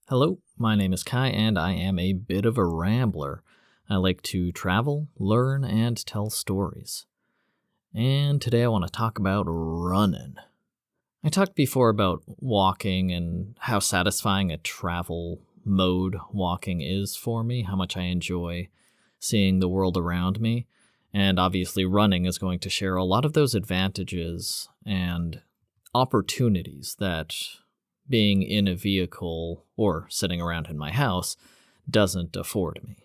Hello, my name is Kai, and I am a bit of a rambler. I like to travel, learn, and tell stories. And today I want to talk about running. I talked before about walking and how satisfying a travel mode walking is for me, how much I enjoy seeing the world around me. And obviously, running is going to share a lot of those advantages and opportunities that being in a vehicle or sitting around in my house doesn't afford me.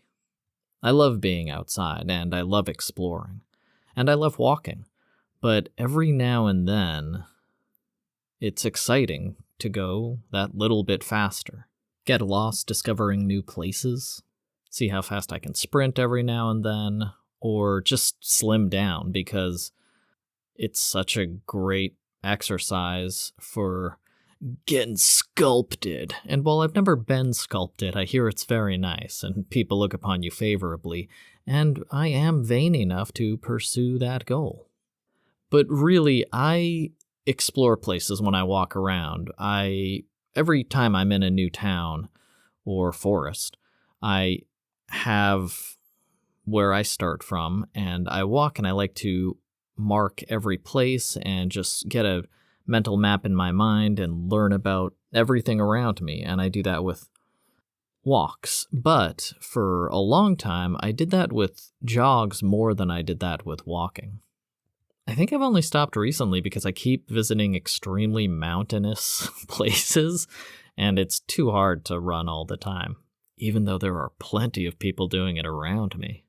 I love being outside and I love exploring and I love walking, but every now and then it's exciting to go that little bit faster, get lost discovering new places, see how fast I can sprint every now and then, or just slim down because it's such a great exercise for getting sculpted. And while I've never been sculpted, I hear it's very nice, and people look upon you favorably, and I am vain enough to pursue that goal. But really, I explore places when I walk around. Every time I'm in a new town or forest, I have where I start from, and I walk and I like to mark every place and just get a mental map in my mind and learn about everything around me, and I do that with walks. But for a long time, I did that with jogs more than I did that with walking. I think I've only stopped recently because I keep visiting extremely mountainous places, and it's too hard to run all the time, even though there are plenty of people doing it around me.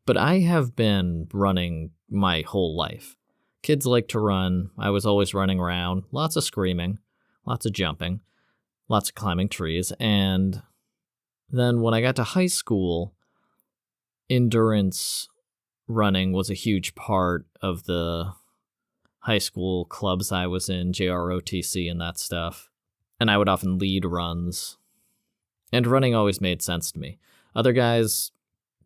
But I have been running my whole life. Kids like to run. I was always running around, lots of screaming, lots of jumping, lots of climbing trees. And then when I got to high school, endurance running was a huge part of the high school clubs I was in, JROTC and that stuff. And I would often lead runs. And running always made sense to me. Other guys,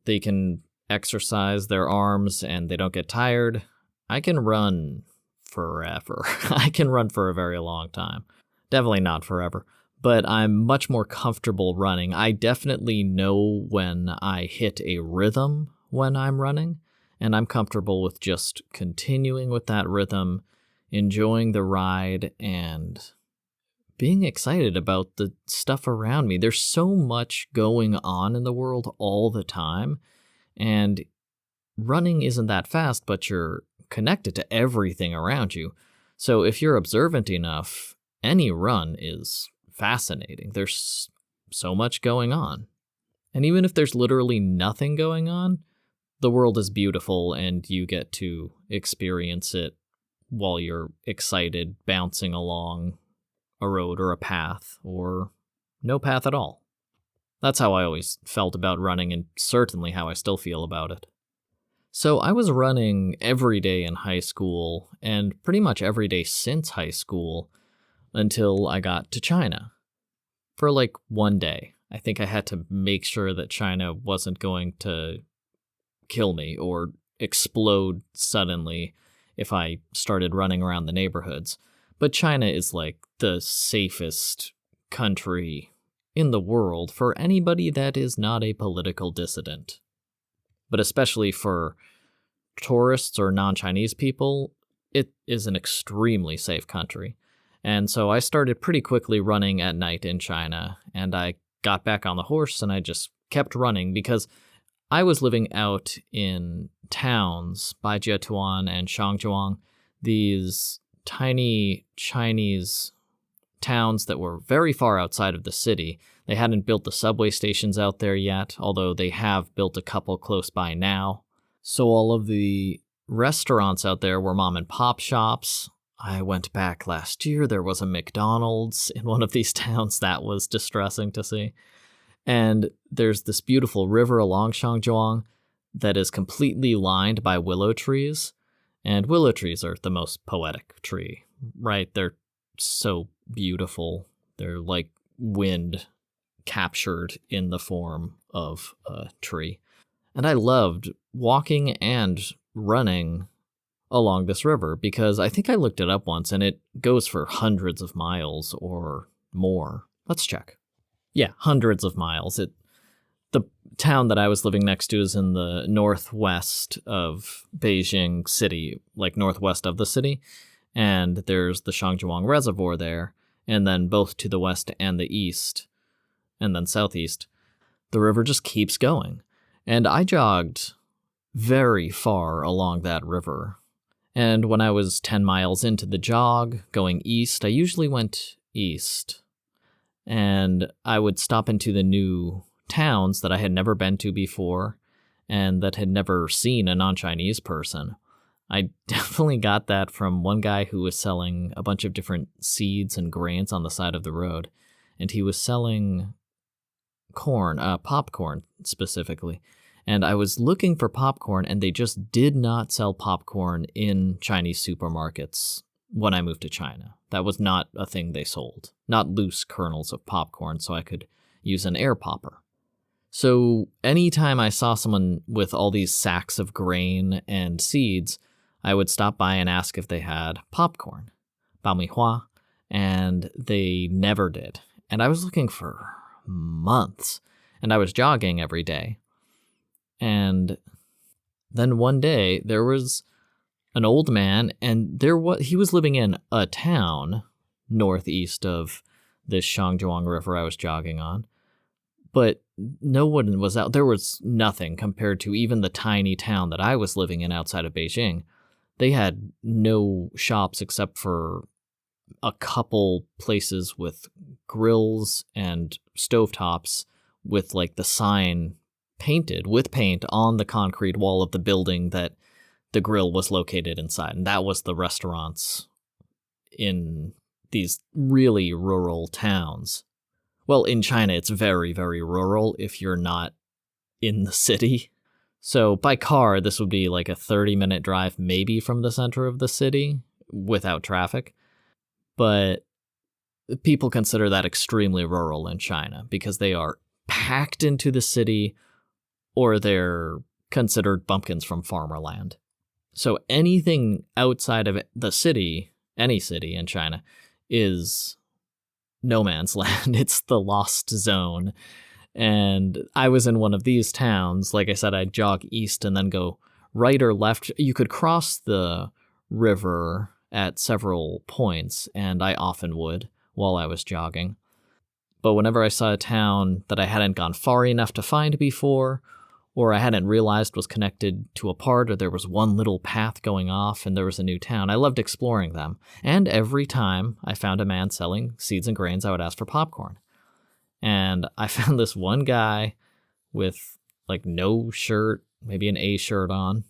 they can exercise their arms and they don't get tired. I can run forever. I can run for a very long time. Definitely not forever, but I'm much more comfortable running. I definitely know when I hit a rhythm when I'm running, and I'm comfortable with just continuing with that rhythm, enjoying the ride, and being excited about the stuff around me. There's so much going on in the world all the time, and running isn't that fast, but you're connected to everything around you. So if you're observant enough, any run is fascinating. There's so much going on. And even if there's literally nothing going on, the world is beautiful and you get to experience it while you're excited, bouncing along a road or a path or no path at all. That's how I always felt about running, and certainly how I still feel about it. So I was running every day in high school, and pretty much every day since high school, until I got to China. For like one day. I think I had to make sure that China wasn't going to kill me or explode suddenly if I started running around the neighborhoods. But China is like the safest country in the world for anybody that is not a political dissident. But especially for tourists or non-Chinese people, it is an extremely safe country. And so I started pretty quickly running at night in China, and I got back on the horse and I just kept running because I was living out in towns, Baijiatuan and Shangzhuang, these tiny Chinese towns that were very far outside of the city. They hadn't built the subway stations out there yet, although they have built a couple close by now. So all of the restaurants out there were mom and pop shops. I went back last year. There was a McDonald's in one of these towns. That was distressing to see. And there's this beautiful river along Shangzhuang that is completely lined by willow trees. And willow trees are the most poetic tree, right? They're so beautiful. They're like wind captured in the form of a tree. And I loved walking and running along this river because I think I looked it up once and it goes for hundreds of miles or more. Let's check. Yeah, hundreds of miles. The town that I was living next to is in the northwest of Beijing City, like northwest of the city, and there's the Shangjiang Reservoir there, and then both to the west and the east, and then southeast, the river just keeps going. And I jogged very far along that river. And when I was 10 miles into the jog, going east, I usually went east. And I would stop into the new towns that I had never been to before and that had never seen a non-Chinese person. I definitely got that from one guy who was selling a bunch of different seeds and grains on the side of the road. And he was selling corn, popcorn specifically. And I was looking for popcorn, and they just did not sell popcorn in Chinese supermarkets when I moved to China. That was not a thing they sold. Not loose kernels of popcorn, so I could use an air popper. So anytime I saw someone with all these sacks of grain and seeds, I would stop by and ask if they had popcorn, baomihua, and they never did. And I was looking for months, and I was jogging every day. And then one day there was an old man, and he was living in a town northeast of this Shangjiang River I was jogging on, but no one was out. There was nothing compared to even the tiny town that I was living in outside of Beijing. They had no shops except for a couple places with grills and stovetops with like the sign painted with paint on the concrete wall of the building that the grill was located inside. And that was the restaurants in these really rural towns. Well, in China, it's very, very rural if you're not in the city. So by car, this would be like a 30-minute drive maybe from the center of the city without traffic. But people consider that extremely rural in China because they are packed into the city, or they're considered bumpkins from farmer land. So anything outside of the city, any city in China, is no man's land. It's the lost zone. And I was in one of these towns. Like I said, I'd jog east and then go right or left. You could cross the river at several points, and I often would while I was jogging. But whenever I saw a town that I hadn't gone far enough to find before, or I hadn't realized was connected to a part, or there was one little path going off and there was a new town, I loved exploring them. And every time I found a man selling seeds and grains, I would ask for popcorn. And I found this one guy with like no shirt, maybe an A shirt on,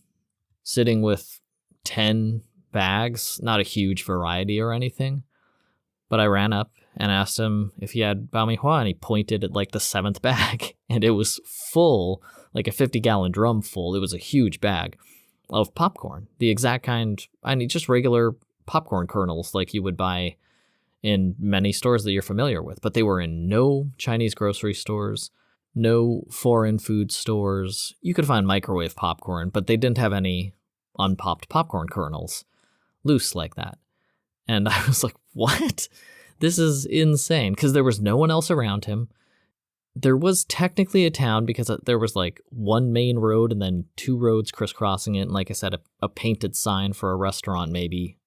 sitting with 10 bags, not a huge variety or anything. But I ran up and asked him if he had baomihua, and he pointed at like the 7th bag, and it was full, like a 50-gallon drum full. It was a huge bag of popcorn, the exact kind, just regular popcorn kernels like you would buy in many stores that you're familiar with. But they were in no Chinese grocery stores, no foreign food stores. You could find microwave popcorn, but they didn't have any unpopped popcorn kernels loose like that. And I was like, what? This is insane, because there was no one else around him. There was technically a town because there was like one main road and then 2 roads crisscrossing it. And like I said, a painted sign for a restaurant maybe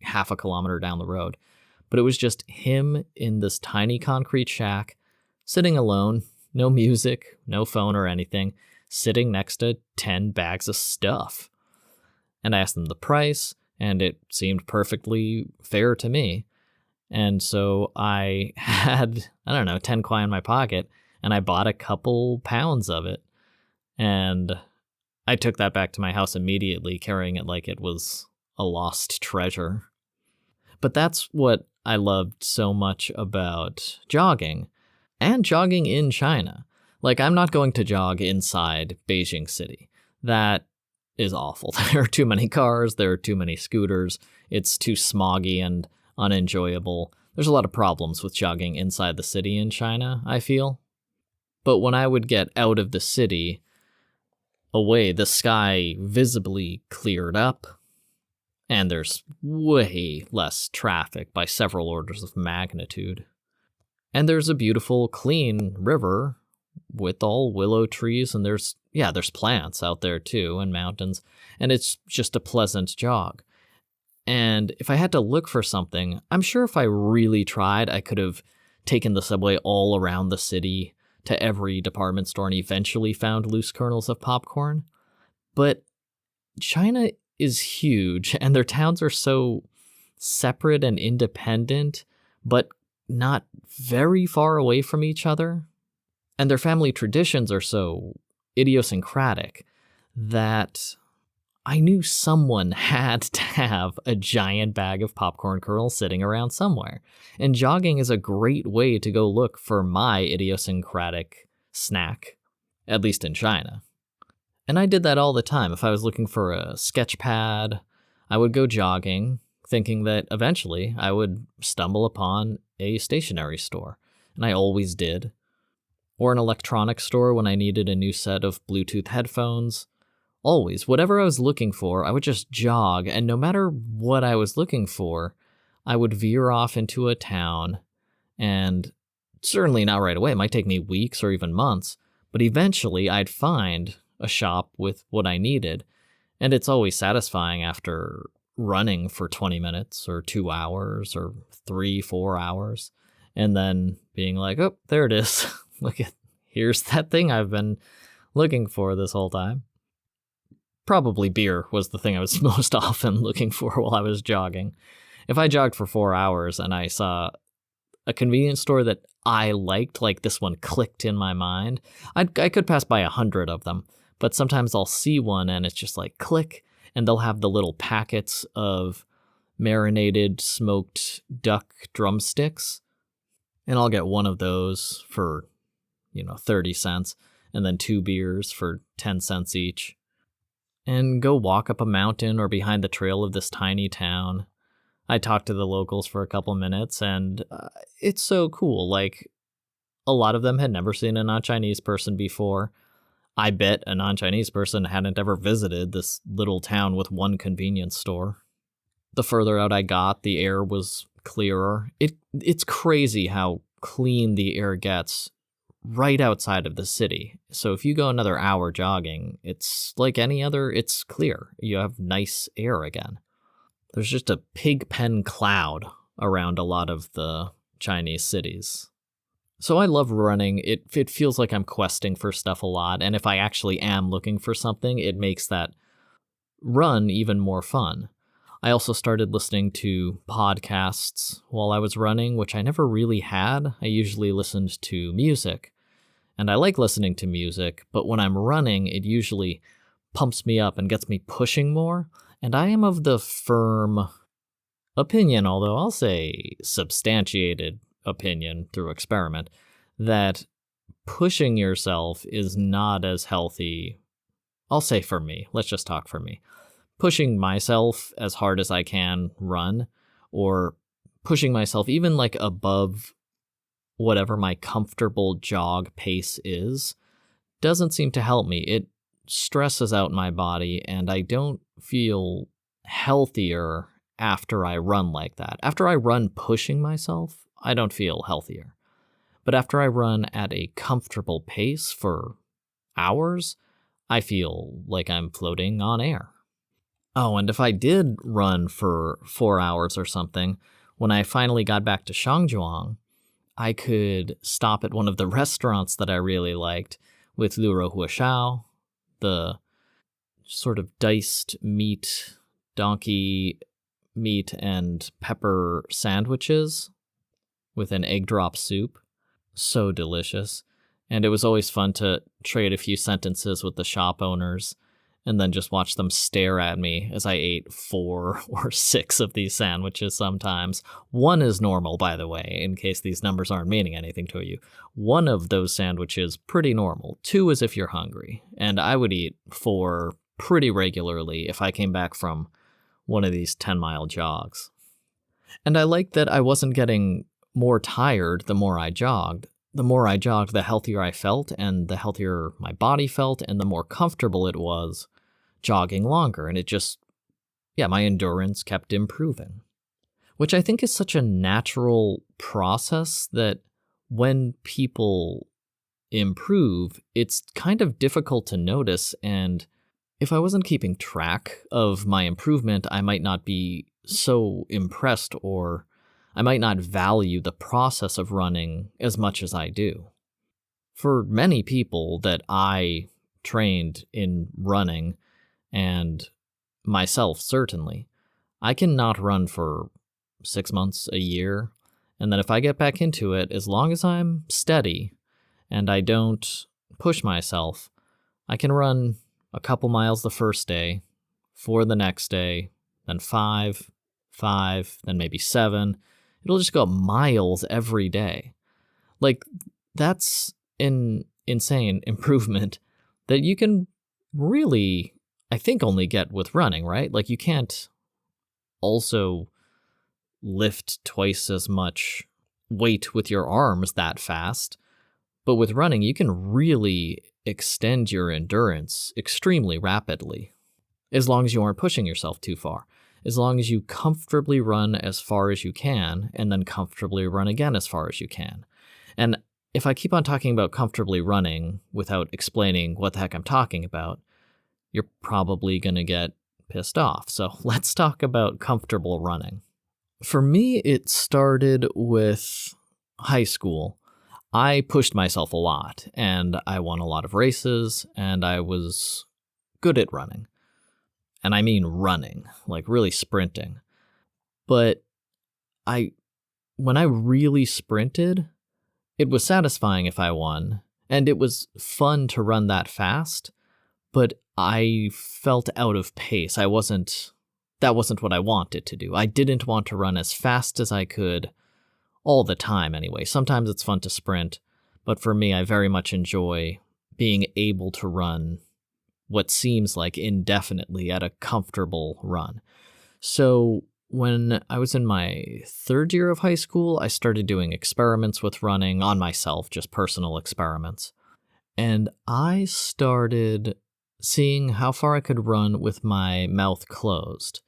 half a kilometer down the road. But it was just him in this tiny concrete shack, sitting alone, no music, no phone or anything, sitting next to 10 bags of stuff. And I asked him the price, and it seemed perfectly fair to me. And so I had, 10 kwai in my pocket, and I bought a couple pounds of it. And I took that back to my house immediately, carrying it like it was a lost treasure. But that's what I loved so much about jogging, and jogging in China. Like, I'm not going to jog inside Beijing City. That is awful. There are too many cars, there are too many scooters, it's too smoggy and unenjoyable. There's a lot of problems with jogging inside the city in China, I feel. But when I would get out of the city, away, the sky visibly cleared up, and there's way less traffic by several orders of magnitude. And there's a beautiful, clean river with all willow trees, and there's plants out there too, and mountains, and it's just a pleasant jog. And if I had to look for something, I'm sure if I really tried, I could have taken the subway all around the city to every department store and eventually found loose kernels of popcorn. But China is huge, and their towns are so separate and independent, but not very far away from each other. And their family traditions are so idiosyncratic that I knew someone had to have a giant bag of popcorn kernels sitting around somewhere. And jogging is a great way to go look for my idiosyncratic snack, at least in China. And I did that all the time. If I was looking for a sketch pad, I would go jogging, thinking that eventually I would stumble upon a stationery store. And I always did. Or an electronics store when I needed a new set of Bluetooth headphones. Always, whatever I was looking for, I would just jog, and no matter what I was looking for, I would veer off into a town, and certainly not right away, it might take me weeks or even months, but eventually I'd find a shop with what I needed, and it's always satisfying after running for 20 minutes or 2 hours or 3-4 hours, and then being like, oh, there it is. Here's that thing I've been looking for this whole time. Probably beer was the thing I was most often looking for while I was jogging. If I jogged for 4 hours and I saw a convenience store that I liked, like this one clicked in my mind, I could pass by 100 of them, but sometimes I'll see one and it's just like click, and they'll have the little packets of marinated smoked duck drumsticks, and I'll get one of those for 30 cents, and then 2 beers for 10 cents each, and go walk up a mountain or behind the trail of this tiny town. I talked to the locals for a couple minutes, and it's so cool. Like, a lot of them had never seen a non-Chinese person before. I bet a non-Chinese person hadn't ever visited this little town with one convenience store. The further out I got, the air was clearer. It's crazy how clean the air gets right outside of the city. So if you go another hour jogging, it's like any other, it's clear. You have nice air again. There's just a pig pen cloud around a lot of the Chinese cities. So I love running. It feels like I'm questing for stuff a lot, and if I actually am looking for something, it makes that run even more fun. I also started listening to podcasts while I was running, which I never really had. I usually listened to music. And I like listening to music, but when I'm running, it usually pumps me up and gets me pushing more. And I am of the firm opinion, although I'll say substantiated opinion through experiment, that pushing yourself is not as healthy. I'll say for me. Let's just talk for me. Pushing myself as hard as I can run, or pushing myself even like above whatever my comfortable jog pace is, doesn't seem to help me. It stresses out my body, and I don't feel healthier after I run like that. After I run pushing myself, I don't feel healthier. But after I run at a comfortable pace for hours, I feel like I'm floating on air. Oh, and if I did run for 4 hours or something, when I finally got back to Shangzhuang, I could stop at one of the restaurants that I really liked with Lu Rou Hua Shao, the sort of diced meat, donkey meat and pepper sandwiches with an egg drop soup. So delicious. And it was always fun to trade a few sentences with the shop owners and then just watch them stare at me as I ate 4 or 6 of these sandwiches sometimes. 1 is normal, by the way, in case these numbers aren't meaning anything to you. 1 of those sandwiches, pretty normal. 2 is if you're hungry. And I would eat 4 pretty regularly if I came back from one of these 10-mile jogs. And I liked that I wasn't getting more tired the more I jogged. The more I jogged, the healthier I felt, and the healthier my body felt, and the more comfortable it was jogging longer. And it just, my endurance kept improving, which I think is such a natural process that when people improve, it's kind of difficult to notice. And if I wasn't keeping track of my improvement, I might not be so impressed, or I might not value the process of running as much as I do. For many people that I trained in running, and myself certainly, I can not run for 6 months, a year, and then if I get back into it, as long as I'm steady and I don't push myself, I can run a couple miles the first day, 4 the next day, then 5, then maybe 7. It'll just go up miles every day. Like, that's an insane improvement that you can really, I think, only get with running, right? Like, you can't also lift twice as much weight with your arms that fast. But with running, you can really extend your endurance extremely rapidly, as long as you aren't pushing yourself too far. As long as you comfortably run as far as you can, and then comfortably run again as far as you can. And if I keep on talking about comfortably running without explaining what the heck I'm talking about, you're probably going to get pissed off. So let's talk about comfortable running. For me, it started with high school. I pushed myself a lot, and I won a lot of races, and I was good at running. And I mean running, like really sprinting. But when I really sprinted, it was satisfying if I won, and it was fun to run that fast, but I felt out of pace. That wasn't what I wanted to do. I didn't want to run as fast as I could all the time anyway. Sometimes it's fun to sprint, but for me, I very much enjoy being able to run what seems like indefinitely at a comfortable run. So when I was in my 3rd year of high school, I started doing experiments with running on myself, just personal experiments. And I started seeing how far I could run with my mouth closed.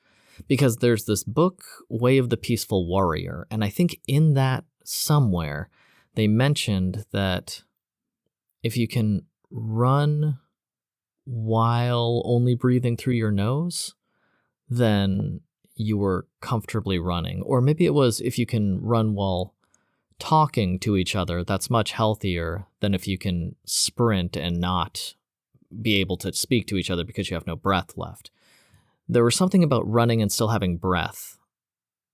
Because there's this book, Way of the Peaceful Warrior, and I think in that somewhere they mentioned that if you can run while only breathing through your nose, then you were comfortably running. Or maybe it was if you can run while talking to each other, that's much healthier than if you can sprint and not be able to speak to each other because you have no breath left. There was something about running and still having breath,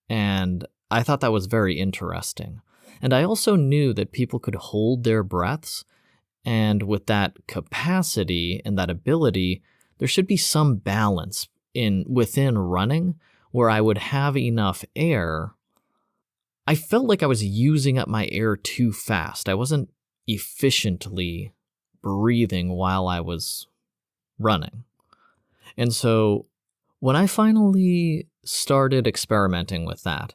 and I thought that was very interesting. And I also knew that people could hold their breaths, and with that capacity and that ability, there should be some balance within running where I would have enough air. I felt like I was using up my air too fast. I wasn't efficiently breathing while I was running. And so when I finally started experimenting with that,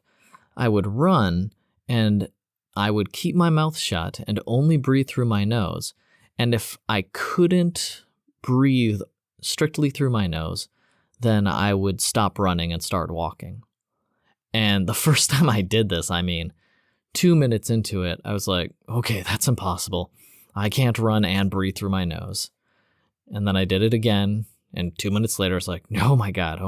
I would run and I would keep my mouth shut and only breathe through my nose. And if I couldn't breathe strictly through my nose, then I would stop running and start walking. And the first time I did this, 2 minutes into it, I was like, okay, that's impossible. I can't run and breathe through my nose. And then I did it again, and 2 minutes later, I was like, oh my God.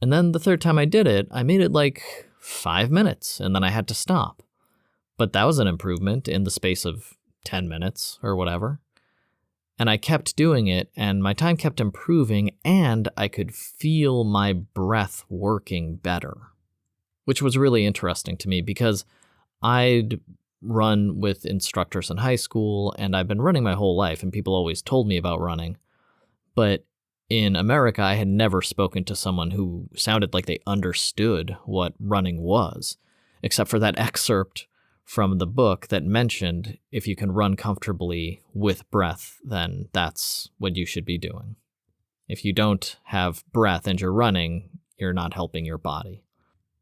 And then the third time I did it, I made it like 5 minutes, and then I had to stop. But that was an improvement in the space of 10 minutes or whatever. And I kept doing it, and my time kept improving, and I could feel my breath working better, which was really interesting to me because I'd run with instructors in high school, and I've been running my whole life, and people always told me about running. But in America, I had never spoken to someone who sounded like they understood what running was, except for that excerpt from the book that mentioned if you can run comfortably with breath, then that's what you should be doing. If you don't have breath and you're running, you're not helping your body.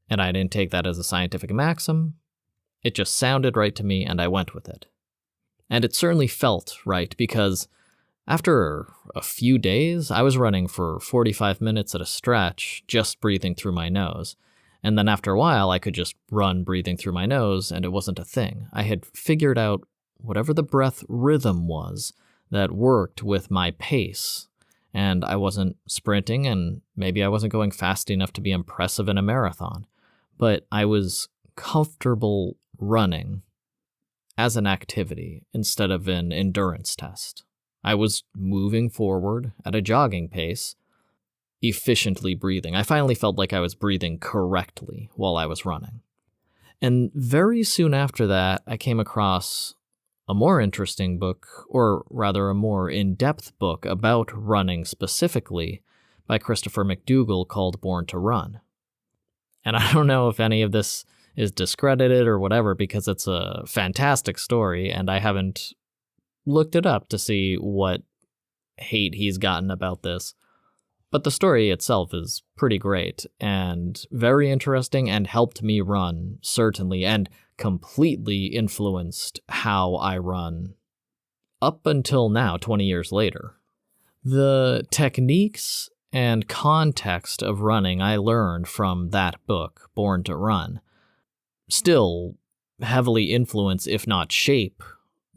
And I didn't take that as a scientific maxim. It just sounded right to me, and I went with it. And it certainly felt right, because after a few days, I was running for 45 minutes at a stretch, just breathing through my nose. And then after a while, I could just run breathing through my nose, and it wasn't a thing. I had figured out whatever the breath rhythm was that worked with my pace. And I wasn't sprinting, and maybe I wasn't going fast enough to be impressive in a marathon. But I was comfortable running as an activity instead of an endurance test. I was moving forward at a jogging pace, efficiently breathing. I finally felt like I was breathing correctly while I was running. And very soon after that, I came across a more interesting book, or rather a more in-depth book about running specifically by Christopher McDougall called Born to Run. And I don't know if any of this is discredited or whatever, because it's a fantastic story, and I haven't looked it up to see what hate he's gotten about this. But the story itself is pretty great and very interesting and helped me run, certainly, and completely influenced how I run up until now, 20 years later. The techniques and context of running I learned from that book, Born to Run, still heavily influence, if not shape,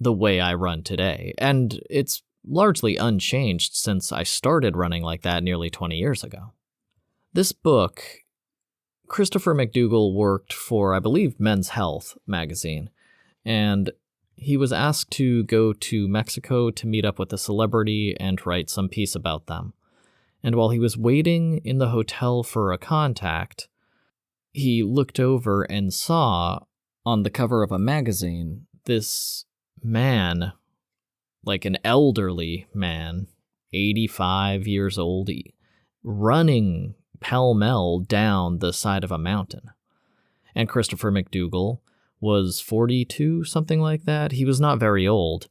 the way I run today. And it's largely unchanged since I started running like that nearly 20 years ago. This book, Christopher McDougall worked for, I believe, Men's Health magazine, and he was asked to go to Mexico to meet up with a celebrity and write some piece about them. And while he was waiting in the hotel for a contact, he looked over and saw on the cover of a magazine this man, like an elderly man, 85 years old, running pell-mell down the side of a mountain. And Christopher McDougall was 42, something like that. He was not very old,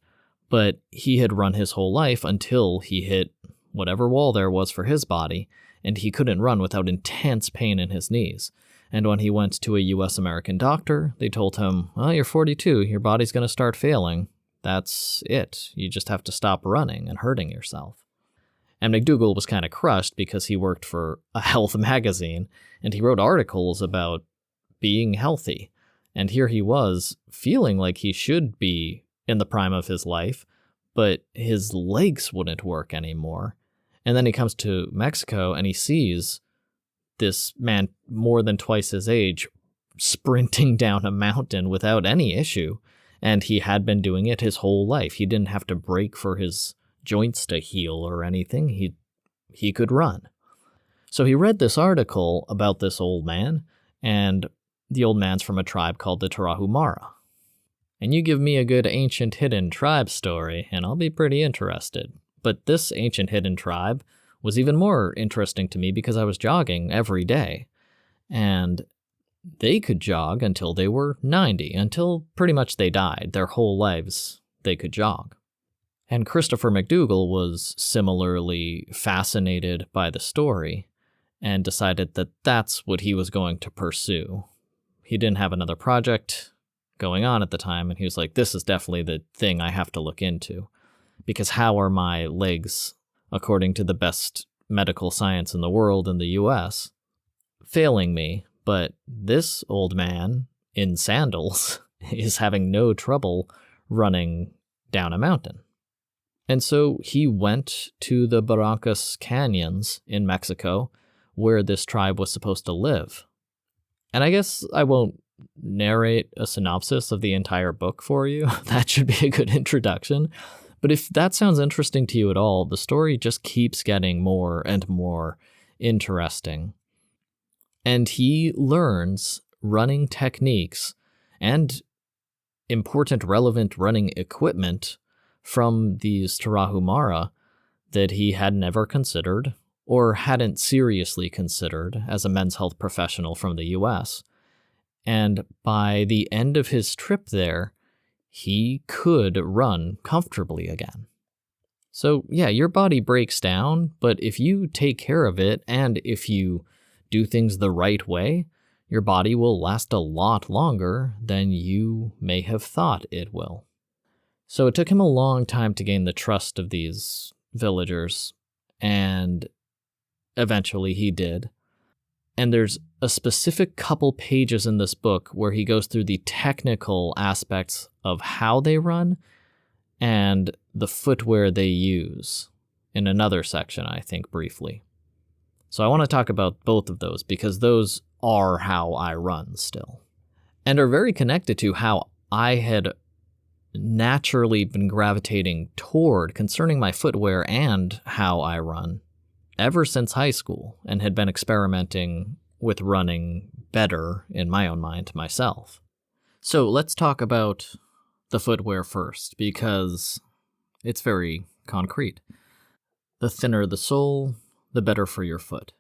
but he had run his whole life until he hit whatever wall there was for his body, and he couldn't run without intense pain in his knees. And when he went to a US-American doctor, they told him, well, you're 42, your body's going to start failing. That's it. You just have to stop running and hurting yourself. And McDougall was kind of crushed because he worked for a health magazine, and he wrote articles about being healthy. And here he was, feeling like he should be in the prime of his life, but his legs wouldn't work anymore. And then he comes to Mexico and he sees this man more than twice his age sprinting down a mountain without any issue. And he had been doing it his whole life. He didn't have to break for his joints to heal or anything. He could run. So he read this article about this old man, and the old man's from a tribe called the Tarahumara. And you give me a good ancient hidden tribe story, and I'll be pretty interested. But this ancient hidden tribe was even more interesting to me because I was jogging every day. And they could jog until they were 90, until pretty much they died. Their whole lives, they could jog. And Christopher McDougall was similarly fascinated by the story and decided that that's what he was going to pursue. He didn't have another project going on at the time, and he was like, this is definitely the thing I have to look into. Because how are my legs, according to the best medical science in the world in the US, failing me? But this old man in sandals is having no trouble running down a mountain. And so he went to the Barrancas Canyons in Mexico, where this tribe was supposed to live. And I guess I won't narrate a synopsis of the entire book for you. That should be a good introduction. But if that sounds interesting to you at all, the story just keeps getting more and more interesting. And he learns running techniques and important, relevant running equipment from these Tarahumara that he had never considered or hadn't seriously considered as a men's health professional from the US. And by the end of his trip there, he could run comfortably again. So yeah, your body breaks down, but if you take care of it and if you do things the right way, your body will last a lot longer than you may have thought it will. So it took him a long time to gain the trust of these villagers, and eventually he did. And there's a specific couple pages in this book where he goes through the technical aspects of how they run and the footwear they use in another section, I think, briefly. So I want to talk about both of those because those are how I run still and are very connected to how I had naturally been gravitating toward concerning my footwear and how I run ever since high school and had been experimenting with running better in my own mind myself. So let's talk about the footwear first because it's very concrete. The thinner the sole, the better for your foot.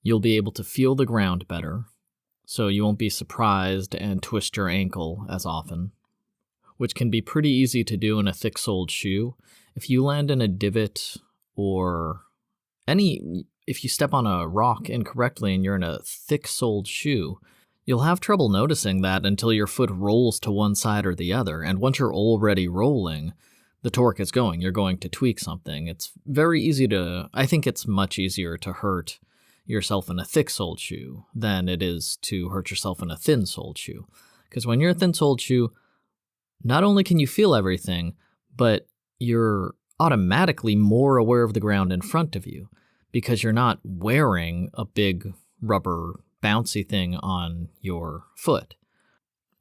You'll be able to feel the ground better, so you won't be surprised and twist your ankle as often, which can be pretty easy to do in a thick-soled shoe. If you land in a divot or if you step on a rock incorrectly and you're in a thick-soled shoe, you'll have trouble noticing that until your foot rolls to one side or the other, and once you're already rolling, the torque is going. You're going to tweak something. It's very easy I think it's much easier to hurt yourself in a thick-soled shoe than it is to hurt yourself in a thin-soled shoe. Because when you're a thin-soled shoe, not only can you feel everything, but you're automatically more aware of the ground in front of you because you're not wearing a big rubber bouncy thing on your foot.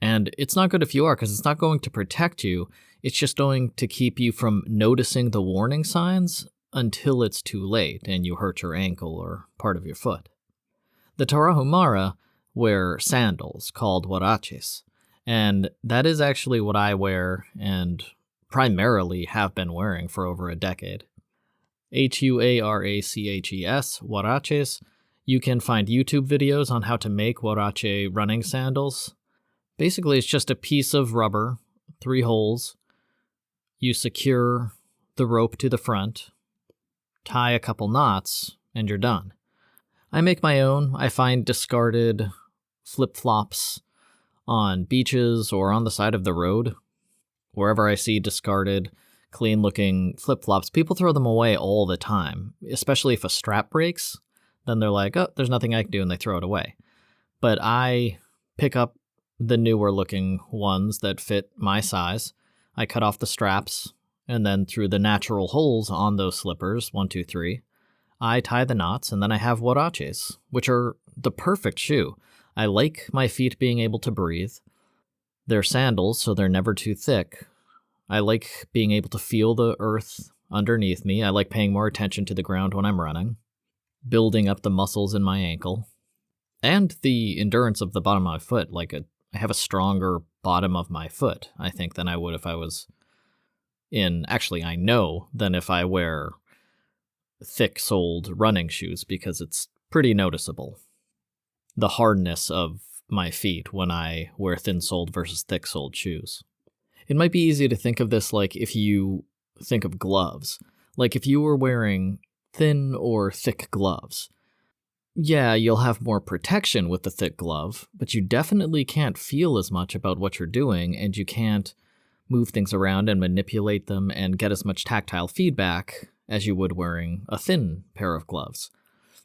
And it's not good if you are because it's not going to protect you. It's just going to keep you from noticing the warning signs until it's too late and you hurt your ankle or part of your foot. The Tarahumara wear sandals called huaraches, and that is actually what I wear and primarily have been wearing for over a decade. Huaraches, huaraches. You can find YouTube videos on how to make huarache running sandals. Basically, it's just a piece of rubber, 3 holes. You secure the rope to the front, tie a couple knots, and you're done. I make my own. I find discarded flip-flops on beaches or on the side of the road. Wherever I see discarded, clean-looking flip-flops, people throw them away all the time, especially if a strap breaks. Then they're like, oh, there's nothing I can do, and they throw it away. But I pick up the newer-looking ones that fit my size. I cut off the straps, and then through the natural holes on those slippers, 1, 2, 3, I tie the knots, and then I have huaraches, which are the perfect shoe. I like my feet being able to breathe. They're sandals, so they're never too thick. I like being able to feel the earth underneath me. I like paying more attention to the ground when I'm running, building up the muscles in my ankle, and the endurance of the bottom of my foot. I have a stronger bottom of my foot, I think, than I would if I was I know than if I wear thick-soled running shoes because it's pretty noticeable. The hardness of my feet when I wear thin-soled versus thick-soled shoes. It might be easy to think of this like if you think of gloves. Like if you were wearing thin or thick gloves. Yeah, you'll have more protection with the thick glove, but you definitely can't feel as much about what you're doing, and you can't move things around and manipulate them and get as much tactile feedback as you would wearing a thin pair of gloves.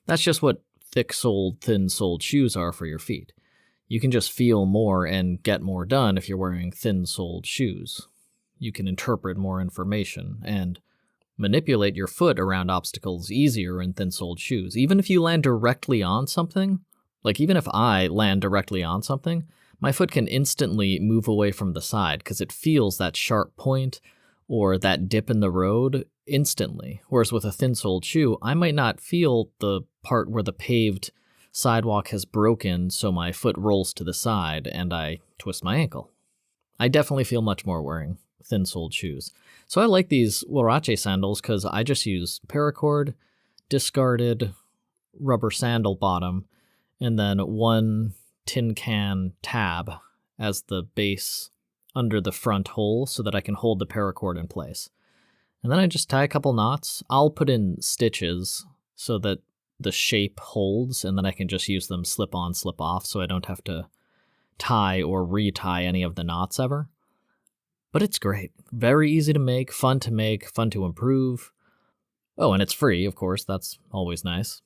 That's just what thick-soled, thin-soled shoes are for your feet. You can just feel more and get more done if you're wearing thin-soled shoes. You can interpret more information and manipulate your foot around obstacles easier in thin-soled shoes. Even if you land directly on something, even if I land directly on something, my foot can instantly move away from the side because it feels that sharp point or that dip in the road instantly. Whereas with a thin-soled shoe, I might not feel the part where the paved sidewalk has broken, so my foot rolls to the side and I twist my ankle. I definitely feel much more wearing thin-soled shoes. So I like these huarache sandals because I just use paracord, discarded rubber sandal bottom, and then one tin can tab as the base under the front hole so that I can hold the paracord in place. And then I just tie a couple knots. I'll put in stitches so that the shape holds, and then I can just use them slip on, slip off, so I don't have to tie or retie any of the knots ever. But it's great. Very easy to make, fun to improve. Oh, and it's free, of course. That's always nice.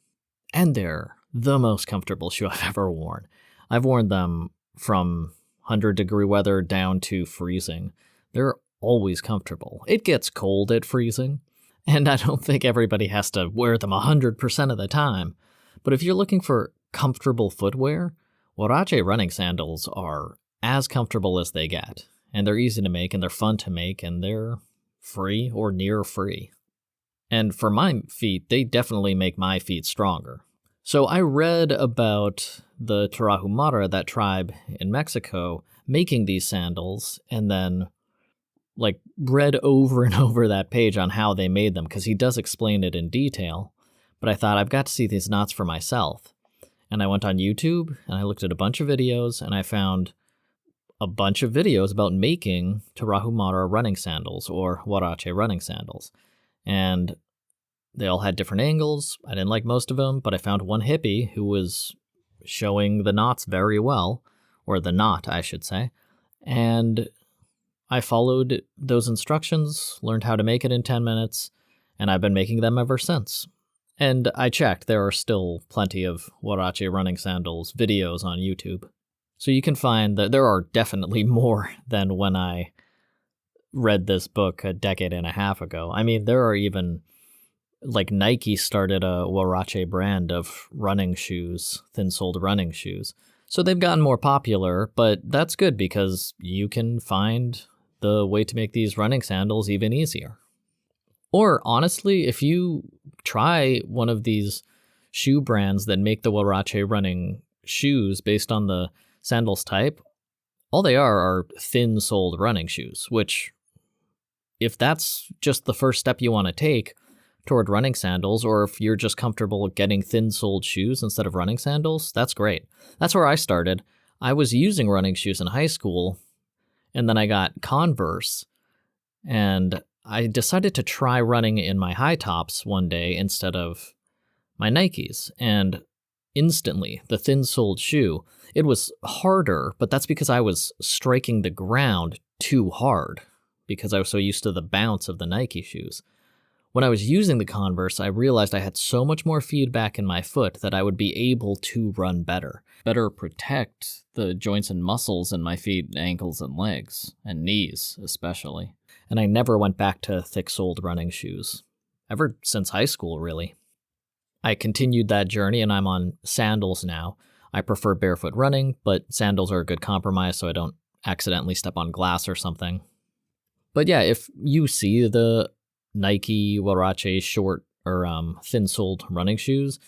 And they're the most comfortable shoe I've ever worn. I've worn them from 100-degree weather down to freezing. They're always comfortable. It gets cold at freezing, and I don't think everybody has to wear them 100% of the time. But if you're looking for comfortable footwear, Huarache running sandals are as comfortable as they get. And they're easy to make, and they're fun to make, and they're free or near free. And for my feet, they definitely make my feet stronger. So I read about the Tarahumara, that tribe in Mexico, making these sandals, and then read over and over that page on how they made them, because he does explain it in detail. But I thought, I've got to see these knots for myself. And I went on YouTube, and I looked at a bunch of videos, and I found a bunch of videos about making Tarahumara running sandals, or Huarache running sandals. And they all had different angles. I didn't like most of them, but I found one hippie who was showing the knots very well, or the knot, I should say. And I followed those instructions, learned how to make it in 10 minutes, and I've been making them ever since. And I checked, there are still plenty of Huarache running sandals videos on YouTube. So you can find that there are definitely more than when I read this book a decade and a half ago. I mean, there are even, Nike started a Huarache brand of running shoes, thin-soled running shoes. So they've gotten more popular, but that's good because you can find the way to make these running sandals even easier. Or honestly, if you try one of these shoe brands that make the Huarache running shoes based on the sandals type, all they are thin-soled running shoes, which, if that's just the first step you want to take toward running sandals, or if you're just comfortable getting thin-soled shoes instead of running sandals, that's great. That's where I started. I was using running shoes in high school, and then I got Converse, and I decided to try running in my high tops one day instead of my Nikes, and instantly, the thin-soled shoe, it was harder, but that's because I was striking the ground too hard, because I was so used to the bounce of the Nike shoes. When I was using the Converse, I realized I had so much more feedback in my foot that I would be able to run better protect the joints and muscles in my feet, ankles, and legs, and knees especially. And I never went back to thick-soled running shoes, ever since high school, really. I continued that journey, and I'm on sandals now. I prefer barefoot running, but sandals are a good compromise so I don't accidentally step on glass or something. But yeah, if you see the Nike Huarache short or thin-soled running shoes,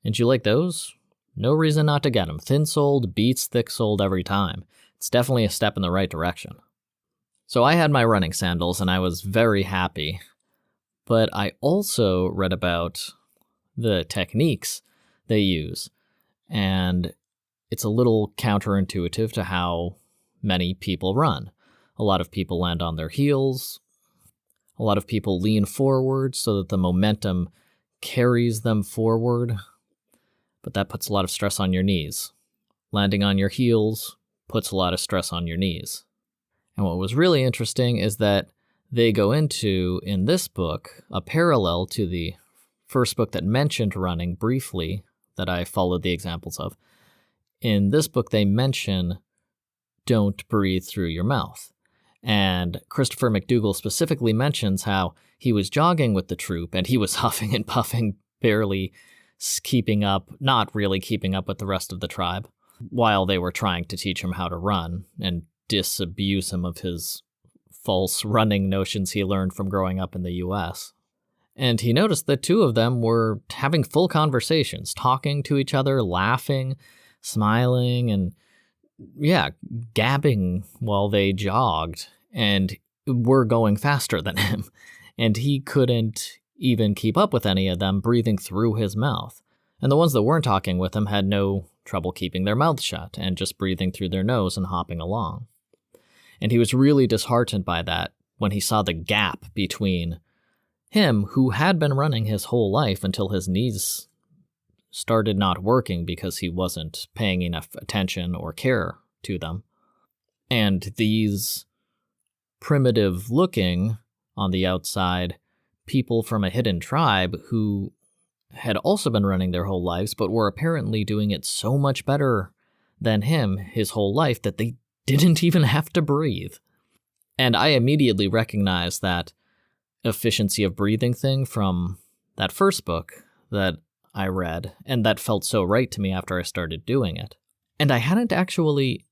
and you like those, no reason not to get them. Thin-soled beats thick-soled every time. It's definitely a step in the right direction. So I had my running sandals, and I was very happy. But I also read about the techniques they use, and it's a little counterintuitive to how many people run. A lot of people land on their heels. A lot of people lean forward so that the momentum carries them forward, but that puts a lot of stress on your knees. Landing on your heels puts a lot of stress on your knees. And what was really interesting is that they go into, in this book, a parallel to the first book that mentioned running briefly, that I followed the examples of. In this book, they mention don't breathe through your mouth. And Christopher McDougall specifically mentions how he was jogging with the troop and he was huffing and puffing, barely keeping up, not really keeping up with the rest of the tribe, while they were trying to teach him how to run and disabuse him of his false running notions he learned from growing up in the US. And he noticed that two of them were having full conversations, talking to each other, laughing, smiling, and gabbing while they jogged, and were going faster than him. And he couldn't even keep up with any of them, breathing through his mouth. And the ones that weren't talking with him had no trouble keeping their mouths shut and just breathing through their nose and hopping along. And he was really disheartened by that when he saw the gap between him, who had been running his whole life until his knees started not working because he wasn't paying enough attention or care to them, and these primitive-looking, on the outside, people from a hidden tribe who had also been running their whole lives, but were apparently doing it so much better than him his whole life that they didn't even have to breathe. And I immediately recognized that efficiency of breathing thing from that first book that I read, and that felt so right to me after I started doing it. And I hadn't actually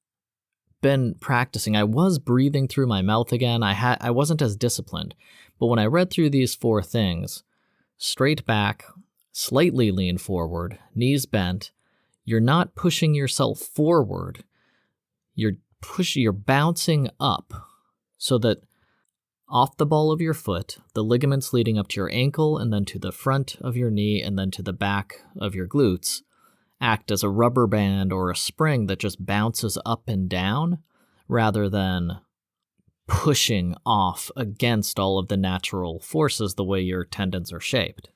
been practicing. I was breathing through my mouth again. I wasn't as disciplined. But when I read through these 4 things, straight back, slightly lean forward, knees bent, you're not pushing yourself forward. You're bouncing up so that off the ball of your foot, the ligaments leading up to your ankle and then to the front of your knee and then to the back of your glutes act as a rubber band or a spring that just bounces up and down rather than pushing off against all of the natural forces the way your tendons are shaped.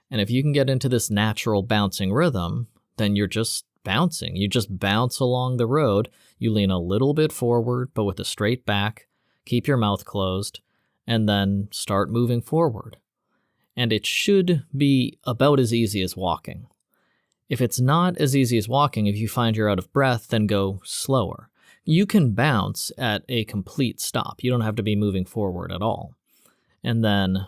And if you can get into this natural bouncing rhythm, then you're just bouncing. You just bounce along the road. You lean a little bit forward, but with a straight back, keep your mouth closed, and then start moving forward. And it should be about as easy as walking. If it's not as easy as walking, if you find you're out of breath, then go slower. You can bounce at a complete stop. You don't have to be moving forward at all. And then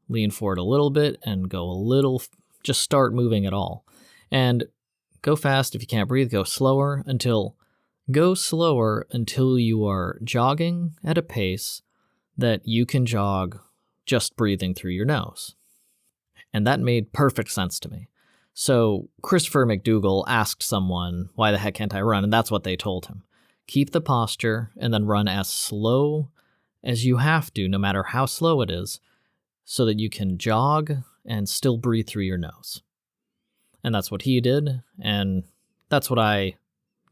lean forward a little bit and go a little, just start moving at all. And go fast if you can't breathe, go slower until you are jogging at a pace that you can jog just breathing through your nose. And that made perfect sense to me. So Christopher McDougall asked someone, why the heck can't I run? And that's what they told him. Keep the posture and then run as slow as you have to, no matter how slow it is, so that you can jog and still breathe through your nose. And that's what he did, and that's what I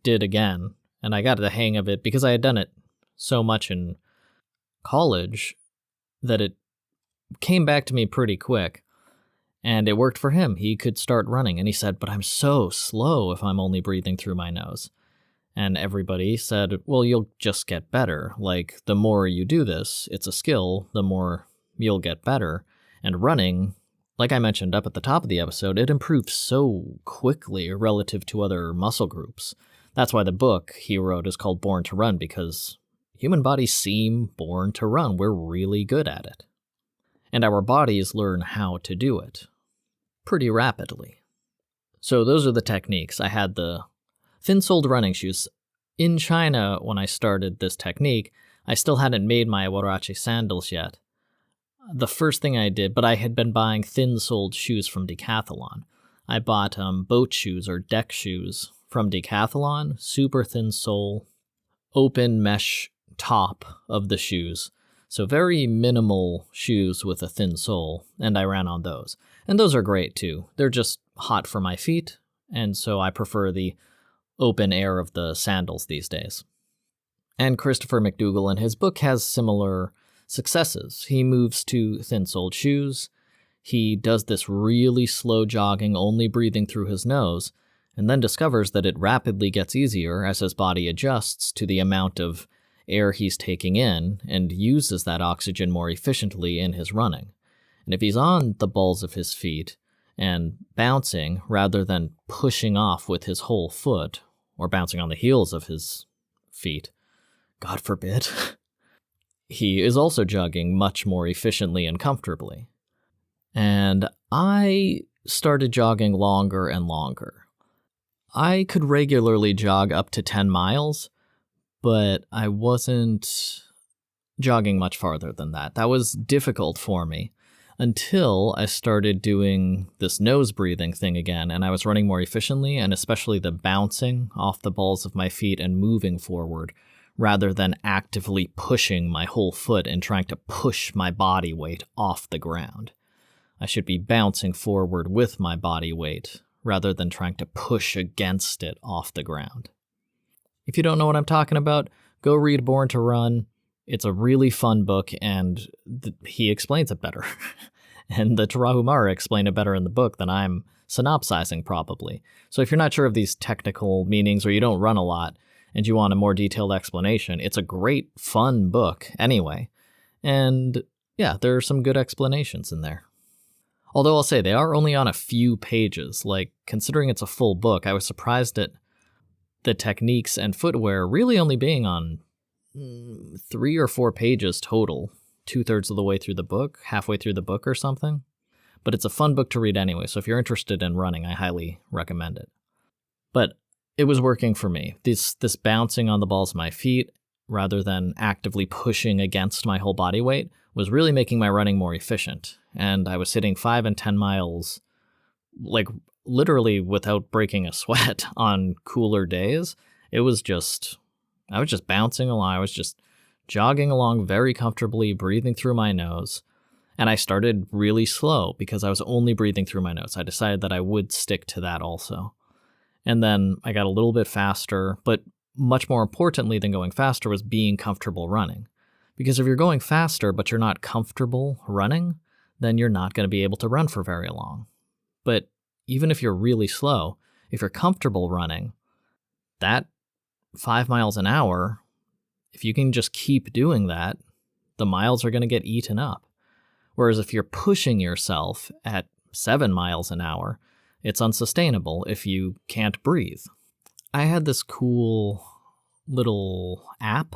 did again. And I got the hang of it because I had done it so much in college that it came back to me pretty quick. And it worked for him. He could start running. And he said, but I'm so slow if I'm only breathing through my nose. And everybody said, well, you'll just get better. Like, the more you do this, it's a skill, the more you'll get better. And running, like I mentioned up at the top of the episode, it improves so quickly relative to other muscle groups. That's why the book he wrote is called Born to Run, because human bodies seem born to run. We're really good at it. And our bodies learn how to do it pretty rapidly. So those are the techniques. I had the thin-soled running shoes. In China, when I started this technique, I still hadn't made my Huarache sandals yet. The first thing I did, but I had been buying thin-soled shoes from Decathlon. I bought boat shoes or deck shoes from Decathlon, super thin sole, open mesh top of the shoes. So very minimal shoes with a thin sole, and I ran on those. And those are great too. They're just hot for my feet, and so I prefer the open air of the sandals these days. And Christopher McDougall in his book has similar successes. He moves to thin-soled shoes. He does this really slow jogging, only breathing through his nose, and then discovers that it rapidly gets easier as his body adjusts to the amount of air he's taking in and uses that oxygen more efficiently in his running. And if he's on the balls of his feet and bouncing rather than pushing off with his whole foot or bouncing on the heels of his feet, God forbid, he is also jogging much more efficiently and comfortably. And I started jogging longer and longer. I could regularly jog up to 10 miles, but I wasn't jogging much farther than that. That was difficult for me until I started doing this nose breathing thing again, and I was running more efficiently, and especially the bouncing off the balls of my feet and moving forward rather than actively pushing my whole foot and trying to push my body weight off the ground. I should be bouncing forward with my body weight rather than trying to push against it off the ground. If you don't know what I'm talking about, go read Born to Run. It's a really fun book, and he explains it better. And the Tarahumara explain it better in the book than I'm synopsizing, probably. So if you're not sure of these technical meanings or you don't run a lot and you want a more detailed explanation, it's a great, fun book anyway. And yeah, there are some good explanations in there. Although I'll say they are only on a few pages. Like, considering it's a full book, I was surprised at the techniques and footwear really only being on 3 or 4 pages total, 2/3 of the way through the book, halfway through the book or something. But it's a fun book to read anyway, so if you're interested in running, I highly recommend it. But it was working for me. This bouncing on the balls of my feet, rather than actively pushing against my whole body weight, was really making my running more efficient. And I was hitting 5 and 10 miles, like literally without breaking a sweat on cooler days. I was just bouncing along. I was just jogging along very comfortably, breathing through my nose. And I started really slow because I was only breathing through my nose. I decided that I would stick to that also. And then I got a little bit faster, but much more importantly than going faster was being comfortable running. Because if you're going faster but you're not comfortable running, then you're not going to be able to run for very long. But even if you're really slow, if you're comfortable running, that 5 miles an hour, if you can just keep doing that, the miles are going to get eaten up. Whereas if you're pushing yourself at 7 miles an hour, it's unsustainable if you can't breathe. I had this cool little app,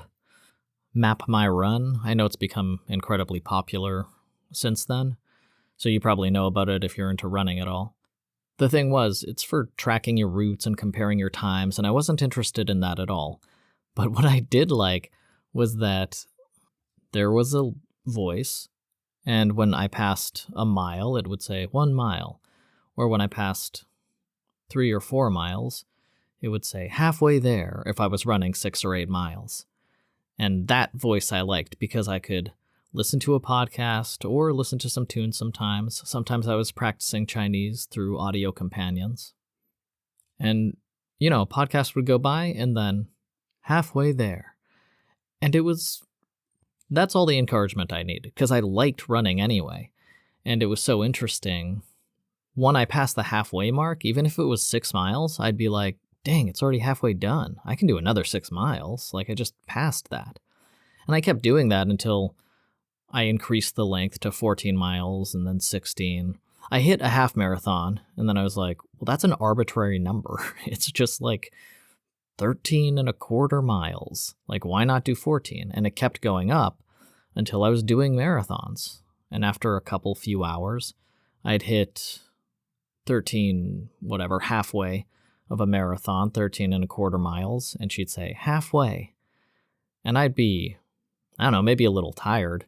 Map My Run. I know it's become incredibly popular since then, so you probably know about it if you're into running at all. The thing was, it's for tracking your routes and comparing your times, and I wasn't interested in that at all. But what I did like was that there was a voice, and when I passed a mile, it would say 1 mile. Or when I passed 3 or 4 miles, it would say halfway there if I was running 6 or 8 miles. And that voice I liked because I could listen to a podcast or listen to some tunes sometimes. Sometimes I was practicing Chinese through audio companions. And, a podcast would go by and then halfway there. And that's all the encouragement I needed because I liked running anyway. And it was so interesting. When I passed the halfway mark, even if it was 6 miles, I'd be like, dang, it's already halfway done. I can do another 6 miles. Like, I just passed that. And I kept doing that until I increased the length to 14 miles and then 16. I hit a half marathon, and then I was like, well, that's an arbitrary number. It's just like 13 and a quarter miles. Like, why not do 14? And it kept going up until I was doing marathons. And after a few hours, I'd hit 13, halfway of a marathon, 13 and a quarter miles, and she'd say, halfway. And I'd be, I don't know, maybe a little tired,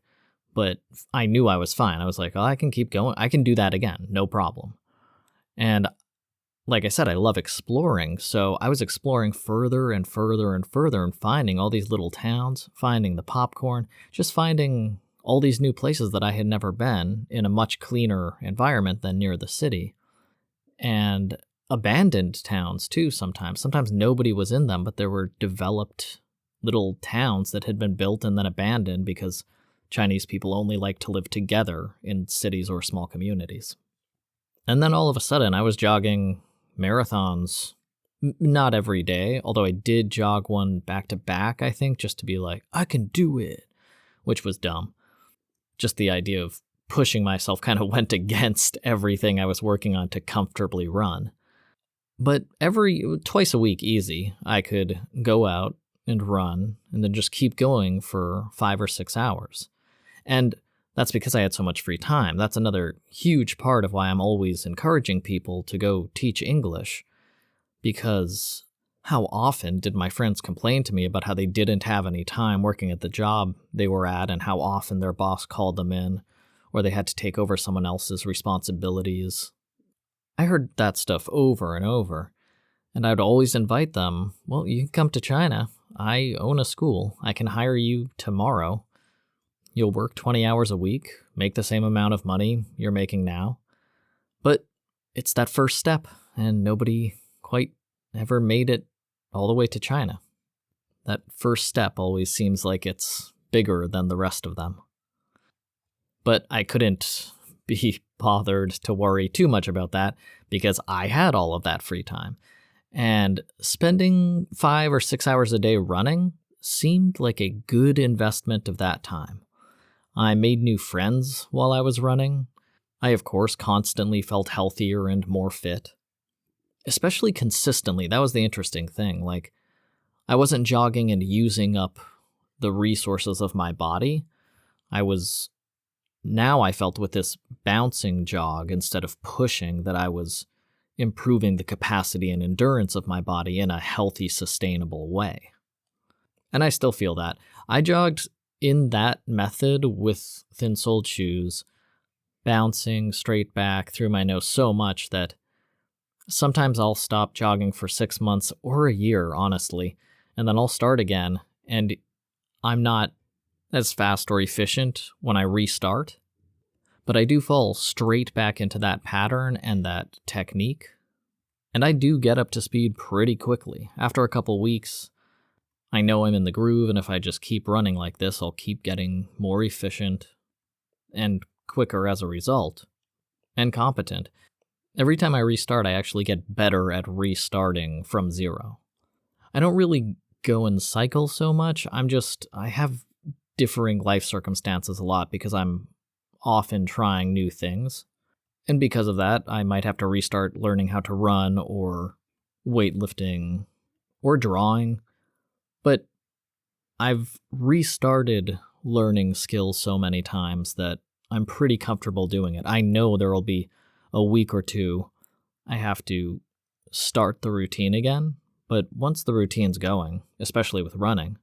but I knew I was fine. I was like, oh, I can keep going. I can do that again, no problem. And like I said, I love exploring, so I was exploring further and further and further and finding all these little towns, finding the popcorn, just finding all these new places that I had never been in a much cleaner environment than near the city. And abandoned towns, too, sometimes. Sometimes nobody was in them, but there were developed little towns that had been built and then abandoned because Chinese people only like to live together in cities or small communities. And then all of a sudden, I was jogging marathons, not every day, although I did jog one back-to-back, I think, just to be like, I can do it, which was dumb. Just the idea of pushing myself kind of went against everything I was working on to comfortably run. But twice a week, easy, I could go out and run and then just keep going for 5 or 6 hours. And that's because I had so much free time. That's another huge part of why I'm always encouraging people to go teach English, because how often did my friends complain to me about how they didn't have any time working at the job they were at and how often their boss called them in or they had to take over someone else's responsibilities. I heard that stuff over and over, and I'd always invite them, well, you can come to China. I own a school. I can hire you tomorrow. You'll work 20 hours a week, make the same amount of money you're making now. But it's that first step, and nobody quite ever made it all the way to China. That first step always seems like it's bigger than the rest of them. But I couldn't be bothered to worry too much about that because I had all of that free time. And spending 5 or 6 hours a day running seemed like a good investment of that time. I made new friends while I was running. I, of course, constantly felt healthier and more fit. Especially consistently. That was the interesting thing. Like, I wasn't jogging and using up the resources of my body. Now I felt with this bouncing jog instead of pushing that I was improving the capacity and endurance of my body in a healthy, sustainable way. And I still feel that. I jogged in that method with thin-soled shoes, bouncing straight back through my nose so much that sometimes I'll stop jogging for 6 months or a year, honestly, and then I'll start again, and I'm not as fast or efficient when I restart, but I do fall straight back into that pattern and that technique, and I do get up to speed pretty quickly. After a couple weeks, I know I'm in the groove, and if I just keep running like this, I'll keep getting more efficient and quicker as a result, and competent. Every time I restart, I actually get better at restarting from zero. I don't really go in cycles so much. I have differing life circumstances a lot because I'm often trying new things. And because of that, I might have to restart learning how to run or weightlifting or drawing. But I've restarted learning skills so many times that I'm pretty comfortable doing it. I know there will be a week or two I have to start the routine again, but once the routine's going, especially with running,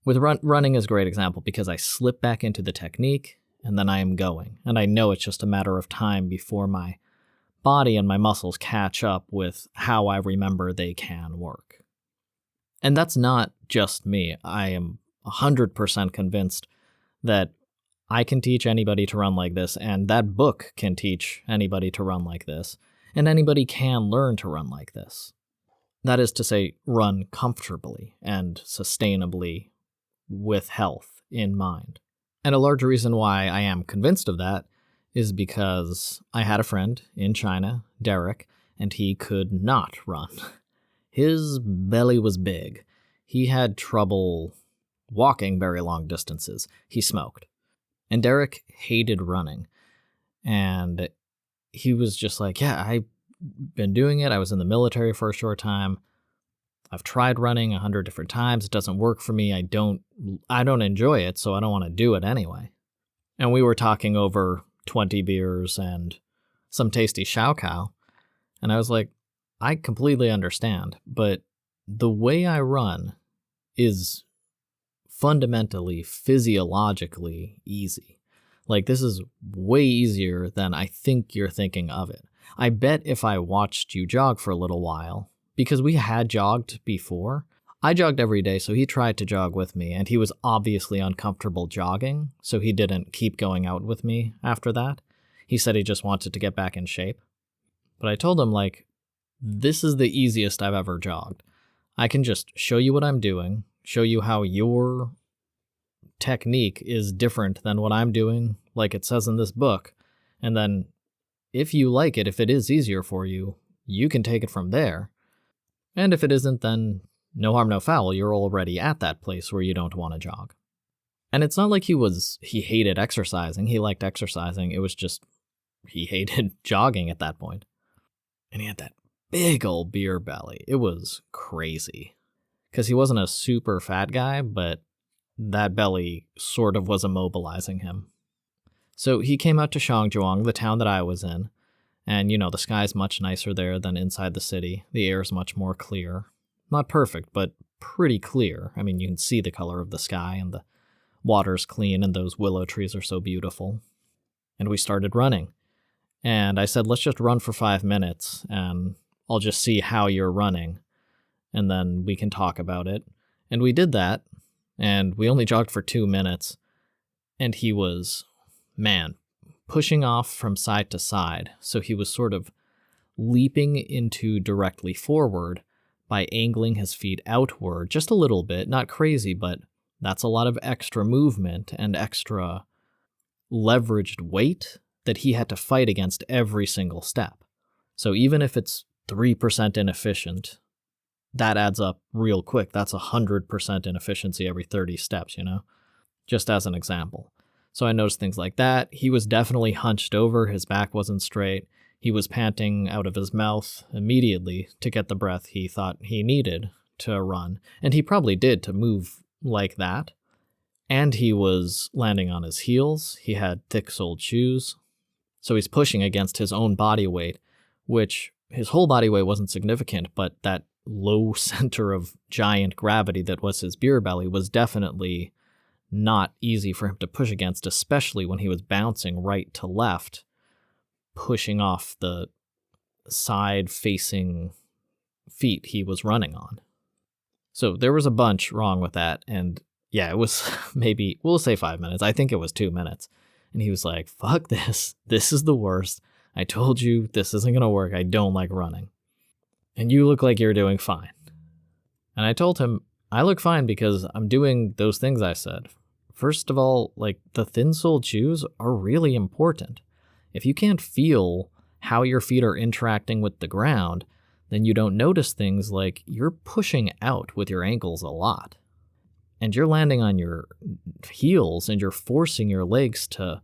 running is a great example because I slip back into the technique and then I am going, and I know it's just a matter of time before my body and my muscles catch up with how I remember they can work. And that's not just me. I am 100% convinced that I can teach anybody to run like this, and that book can teach anybody to run like this, and anybody can learn to run like this. That is to say, run comfortably and sustainably with health in mind. And a large reason why I am convinced of that is because I had a friend in China, Derek, and he could not run. His belly was big. He had trouble walking very long distances. He smoked. And Derek hated running. And he was just like, yeah, I've been doing it. I was in the military for a short time. I've tried running 100 different times. It doesn't work for me. I don't enjoy it, so I don't want to do it anyway. And we were talking over 20 beers and some tasty shao kao. And I was like, I completely understand, but the way I run is fundamentally, physiologically easy. Like, this is way easier than I think you're thinking of it. I bet if I watched you jog for a little while, because we had jogged before, I jogged every day, so he tried to jog with me, and he was obviously uncomfortable jogging, so he didn't keep going out with me after that. He said he just wanted to get back in shape. But I told him, like, this is the easiest I've ever jogged. I can just show you what I'm doing, show you how your technique is different than what I'm doing, like it says in this book, and then if you like it, if it is easier for you, you can take it from there. And if it isn't, then no harm, no foul. You're already at that place where you don't want to jog. And it's not like he hated exercising. He liked exercising. It was just, he hated jogging at that point. And he had that big old beer belly. It was crazy. Because he wasn't a super fat guy, but that belly sort of was immobilizing him. So he came out to Shangzhuang, the town that I was in, and, you know, the sky's much nicer there than inside the city. The air's much more clear. Not perfect, but pretty clear. I mean, you can see the color of the sky, and the water's clean, and those willow trees are so beautiful. And we started running. And I said, let's just run for 5 minutes, and I'll just see how you're running, and then we can talk about it. And we did that, and we only jogged for 2 minutes, and he was, man, pushing off from side to side, so he was sort of leaping into directly forward by angling his feet outward just a little bit, not crazy, but that's a lot of extra movement and extra leveraged weight that he had to fight against every single step. So even if it's 3% inefficient, that adds up real quick. That's 100% inefficiency every 30 steps, you know? Just as an example. So I noticed things like that. He was definitely hunched over. His back wasn't straight. He was panting out of his mouth immediately to get the breath he thought he needed to run. And he probably did to move like that. And he was landing on his heels. He had thick-soled shoes. So he's pushing against his own body weight, which his whole body weight wasn't significant, but that low center of giant gravity that was his beer belly was definitely not easy for him to push against, especially when he was bouncing right to left, pushing off the side-facing feet he was running on. So there was a bunch wrong with that, and yeah, it was maybe, we'll say 5 minutes. I think it was 2 minutes. And he was like, fuck this. This is the worst. I told you this isn't going to work. I don't like running. And you look like you're doing fine. And I told him, I look fine because I'm doing those things I said. First of all, like, the thin-soled shoes are really important. If you can't feel how your feet are interacting with the ground, then you don't notice things like you're pushing out with your ankles a lot. And you're landing on your heels and you're forcing your legs to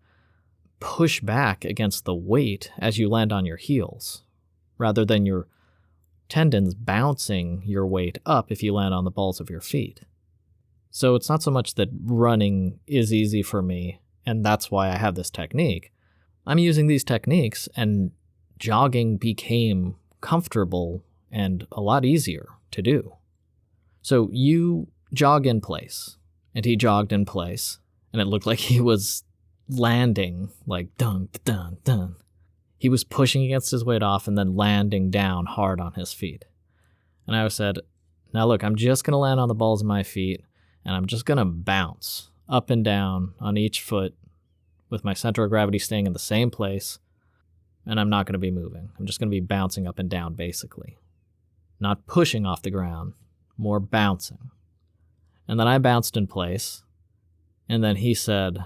push back against the weight as you land on your heels, rather than your tendons bouncing your weight up if you land on the balls of your feet. So it's not so much that running is easy for me, and that's why I have this technique. I'm using these techniques, and jogging became comfortable and a lot easier to do. So you jog in place, and he jogged in place, and it looked like he was landing, like dun, dun, dun. He was pushing against his weight off and then landing down hard on his feet. And I said, now look, I'm just going to land on the balls of my feet, and I'm just going to bounce up and down on each foot with my center of gravity staying in the same place, and I'm not going to be moving. I'm just going to be bouncing up and down, basically. Not pushing off the ground, more bouncing. And then I bounced in place, and then he said,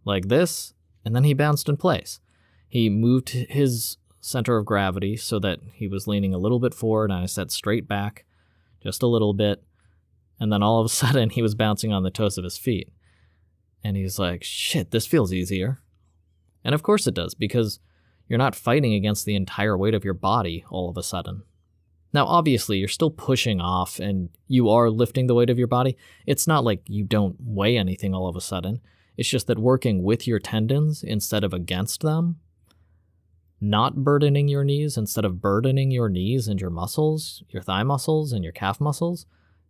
like this, and then he bounced in place. He moved his center of gravity so that he was leaning a little bit forward, and I said straight back, just a little bit, and then all of a sudden he was bouncing on the toes of his feet. And he's like, shit, this feels easier. And of course it does, because you're not fighting against the entire weight of your body all of a sudden. Now, obviously, you're still pushing off and you are lifting the weight of your body. It's not like you don't weigh anything all of a sudden. It's just that working with your tendons instead of against them, not burdening your knees instead of burdening your knees and your muscles, your thigh muscles and your calf muscles,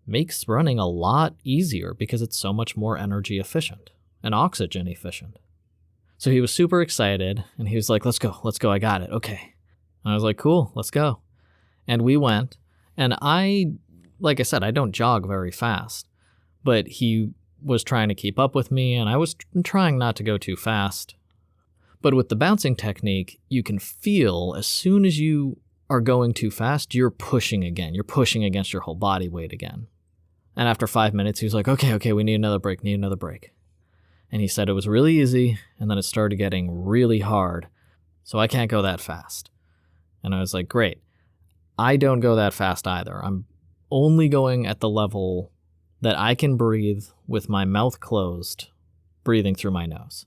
makes running a lot easier because it's so much more energy efficient and oxygen efficient. So he was super excited and he was like, let's go, I got it, okay. And I was like, cool, let's go. And we went, and like I said, I don't jog very fast, but he was trying to keep up with me, and I was trying not to go too fast. But with the bouncing technique, you can feel as soon as you are going too fast, you're pushing again. You're pushing against your whole body weight again. And after 5 minutes, he was like, okay, we need another break. And he said it was really easy, and then it started getting really hard, so I can't go that fast. And I was like, great. I don't go that fast either. I'm only going at the level that I can breathe with my mouth closed, breathing through my nose.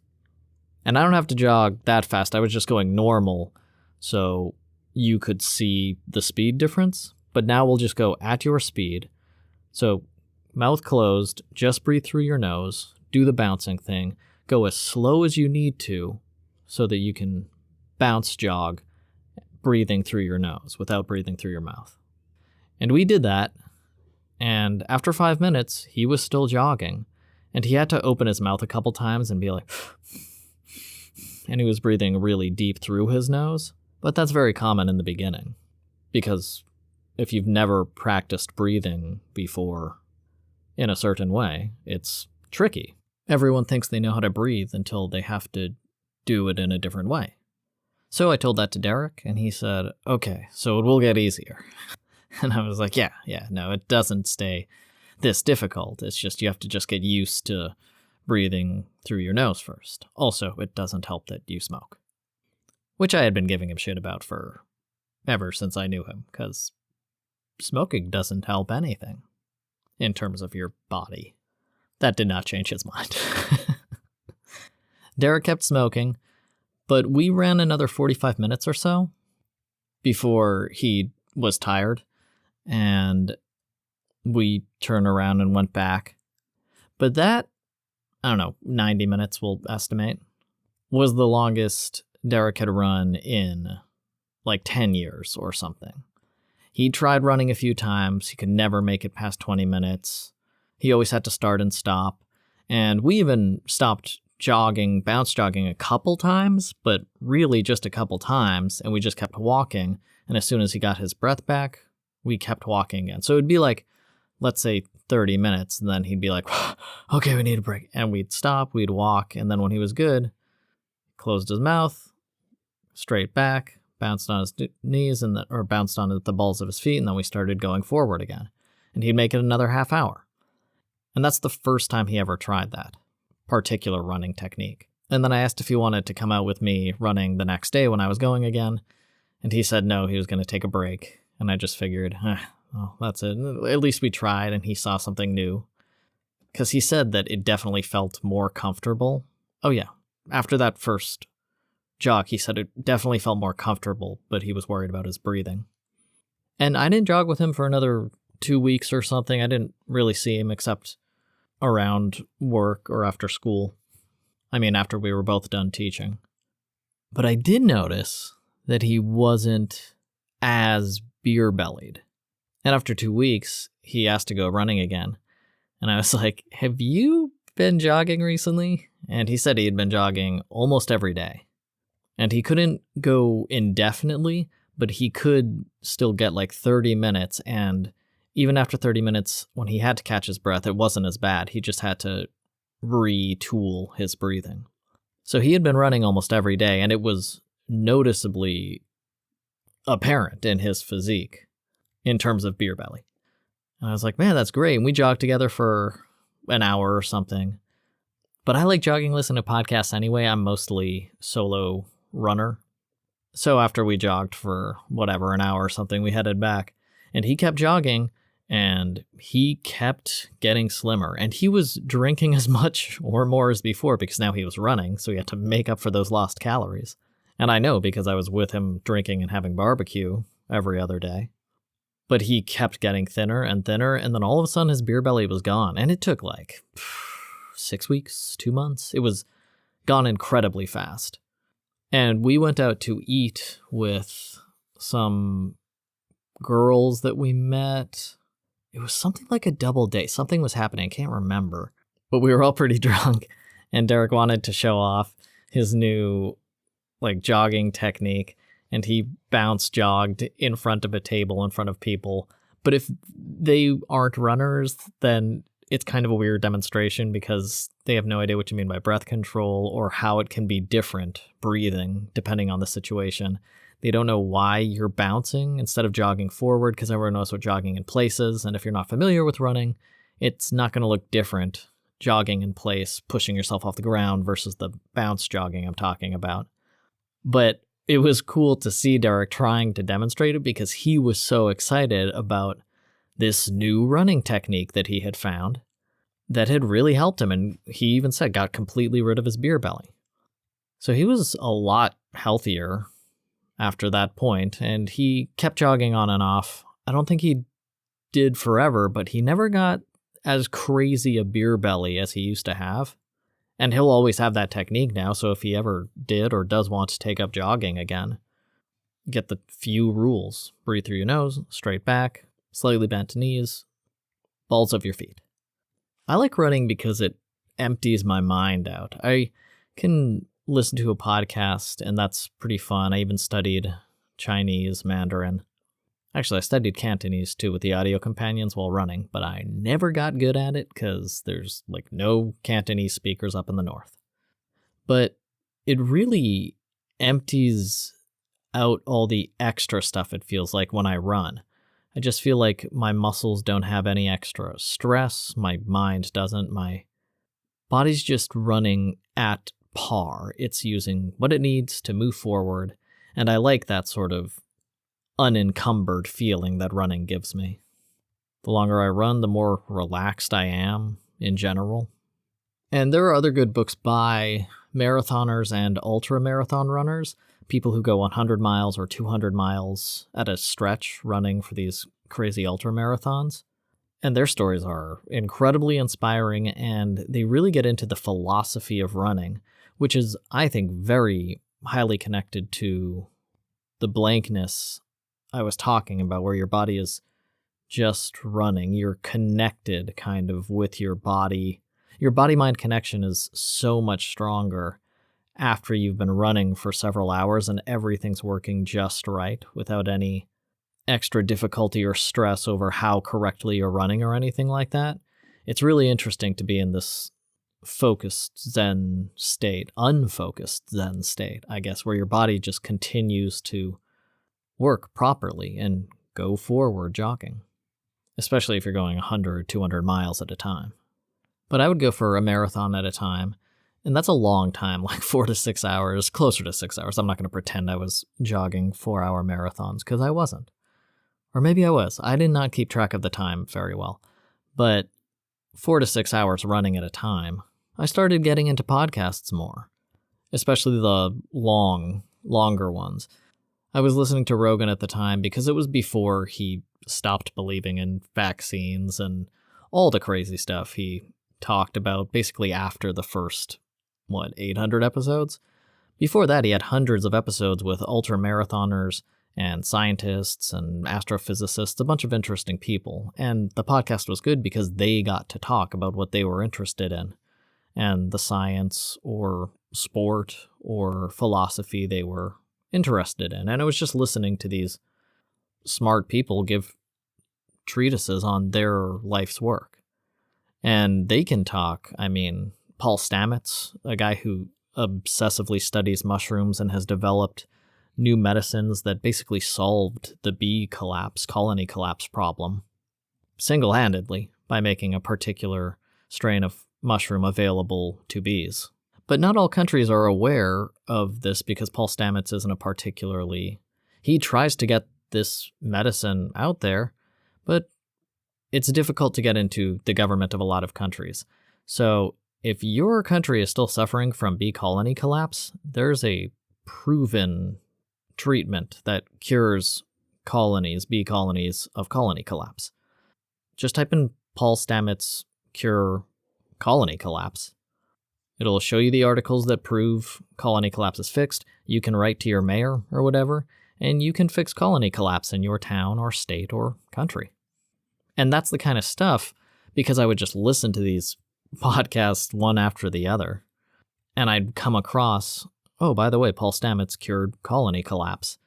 And I don't have to jog that fast. I was just going normal, so you could see the speed difference. But now we'll just go at your speed. So mouth closed, just breathe through your nose, do the bouncing thing, go as slow as you need to so that you can bounce jog, breathing through your nose without breathing through your mouth. And we did that, and after 5 minutes, he was still jogging, and he had to open his mouth a couple times and be like, and he was breathing really deep through his nose, but that's very common in the beginning, because if you've never practiced breathing before in a certain way, it's tricky. Everyone thinks they know how to breathe until they have to do it in a different way. So I told that to Derek, and he said, okay, so it will get easier. And I was like, yeah, no, it doesn't stay this difficult. It's just you have to just get used to breathing through your nose first. Also, it doesn't help that you smoke. Which I had been giving him shit about for ever since I knew him, because smoking doesn't help anything in terms of your body. That did not change his mind. Derek kept smoking, but we ran another 45 minutes or so before he was tired, and we turned around and went back. But that, I don't know, 90 minutes we'll estimate, was the longest Derek had run in like 10 years or something. He tried running a few times. He could never make it past 20 minutes. He always had to start and stop. And we even stopped jogging, bounce jogging a couple times, but really just a couple times. And we just kept walking. And as soon as he got his breath back, we kept walking again. So it'd be like, let's say 30 minutes. And then he'd be like, okay, we need a break. And we'd stop, we'd walk. And then when he was good, closed his mouth, straight back, bounced on his knees or bounced on the balls of his feet, and then we started going forward again. And he'd make it another half hour. And that's the first time he ever tried that particular running technique. And then I asked if he wanted to come out with me running the next day when I was going again, and he said no, he was going to take a break. And I just figured, well, that's it. At least we tried, and he saw something new. Because he said that it definitely felt more comfortable. Oh yeah, after that first jog, he said it definitely felt more comfortable, but he was worried about his breathing. And I didn't jog with him for another 2 weeks or something. I didn't really see him except around work or after school. I mean, after we were both done teaching. But I did notice that he wasn't as beer-bellied. And after 2 weeks, he asked to go running again. And I was like, have you been jogging recently? And he said he had been jogging almost every day. And he couldn't go indefinitely, but he could still get like 30 minutes. And even after 30 minutes, when he had to catch his breath, it wasn't as bad. He just had to retool his breathing. So he had been running almost every day, and it was noticeably apparent in his physique in terms of beer belly. And I was like, man, that's great. And we jogged together for an hour or something. But I like jogging, listening to podcasts anyway. I'm mostly solo runner. So after we jogged for whatever, an hour or something, we headed back. And he kept jogging, and he kept getting slimmer. And he was drinking as much or more as before because now he was running, so he had to make up for those lost calories. And I know because I was with him drinking and having barbecue every other day. But he kept getting thinner, and then all of a sudden his beer belly was gone. And it took like 6 weeks, 2 months. It was gone incredibly fast. And we went out to eat with some girls that we met. It was something like a double date. Something was happening. I can't remember. But we were all pretty drunk. And Derek wanted to show off his new jogging technique. And he bounce jogged in front of a table in front of people. But if they aren't runners, then it's kind of a weird demonstration because they have no idea what you mean by breath control or how it can be different breathing depending on the situation. They don't know why you're bouncing instead of jogging forward because everyone knows what jogging in place is. And if you're not familiar with running, it's not going to look different jogging in place, pushing yourself off the ground versus the bounce jogging I'm talking about. But it was cool to see Derek trying to demonstrate it because he was so excited about this new running technique that he had found that had really helped him. And he even said got completely rid of his beer belly. So he was a lot healthier after that point, and he kept jogging on and off. I don't think he did forever, but he never got as crazy a beer belly as he used to have. And he'll always have that technique now, so if he ever did or does want to take up jogging again, get the few rules. Breathe through your nose, straight back, slightly bent knees, balls of your feet. I like running because it empties my mind out. I can listen to a podcast, and that's pretty fun. I even studied Chinese, Mandarin. Actually, I studied Cantonese too with the audio companions while running, but I never got good at it because there's no Cantonese speakers up in the north. But it really empties out all the extra stuff it feels like when I run. I just feel like my muscles don't have any extra stress, my mind doesn't, my body's just running at par. It's using what it needs to move forward, and I like that sort of unencumbered feeling that running gives me. The longer I run, the more relaxed I am in general. And there are other good books by marathoners and ultra-marathon runners, people who go 100 miles or 200 miles at a stretch running for these crazy ultra-marathons. And their stories are incredibly inspiring, and they really get into the philosophy of running, which is, I think, very highly connected to the blankness I was talking about, where your body is just running. You're connected kind of with your body. Your body-mind connection is so much stronger after you've been running for several hours and everything's working just right without any extra difficulty or stress over how correctly you're running or anything like that. It's really interesting to be in this focused Zen state, unfocused Zen state, I guess, where your body just continues to work properly and go forward jogging, especially if you're going 100, 200 miles at a time. But I would go for a marathon at a time, and that's a long time, like 4 to 6 hours, closer to 6 hours. I'm not going to pretend I was jogging 4-hour marathons, because I wasn't. Or maybe I was. I did not keep track of the time very well. But 4 to 6 hours running at a time, I started getting into podcasts more, especially the longer ones. I was listening to Rogan at the time because it was before he stopped believing in vaccines and all the crazy stuff he talked about, basically after the first, 800 episodes? Before that, he had hundreds of episodes with ultra-marathoners and scientists and astrophysicists, a bunch of interesting people. And the podcast was good because they got to talk about what they were interested in, and the science or sport or philosophy they were interested in. And I was just listening to these smart people give treatises on their life's work. And they can talk. I mean, Paul Stamets, a guy who obsessively studies mushrooms and has developed new medicines that basically solved the bee colony collapse problem single-handedly by making a particular strain of mushroom available to bees. But not all countries are aware of this because Paul Stamets isn't a particularly... He tries to get this medicine out there, but it's difficult to get into the government of a lot of countries. So if your country is still suffering from bee colony collapse, there's a proven treatment that cures bee colonies of colony collapse. Just type in Paul Stamets cure colony collapse. It'll show you the articles that prove colony collapse is fixed. You can write to your mayor or whatever, and you can fix colony collapse in your town or state or country. And that's the kind of stuff, because I would just listen to these podcasts one after the other, and I'd come across, oh, by the way, Paul Stamets cured colony collapse.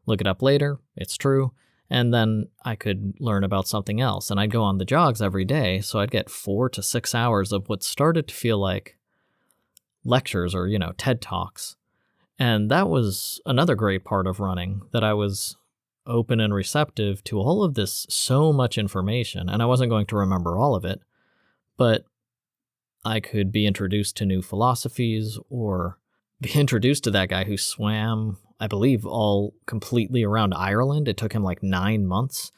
Look it up later, it's true, and then I could learn about something else, and I'd go on the jogs every day, so I'd get 4 to 6 hours of what started to feel like lectures or, TED Talks. And that was another great part of running, that I was open and receptive to all of this, so much information, and I wasn't going to remember all of it, but I could be introduced to new philosophies or be introduced to that guy who swam, I believe, all completely around Ireland. It took him like 9 months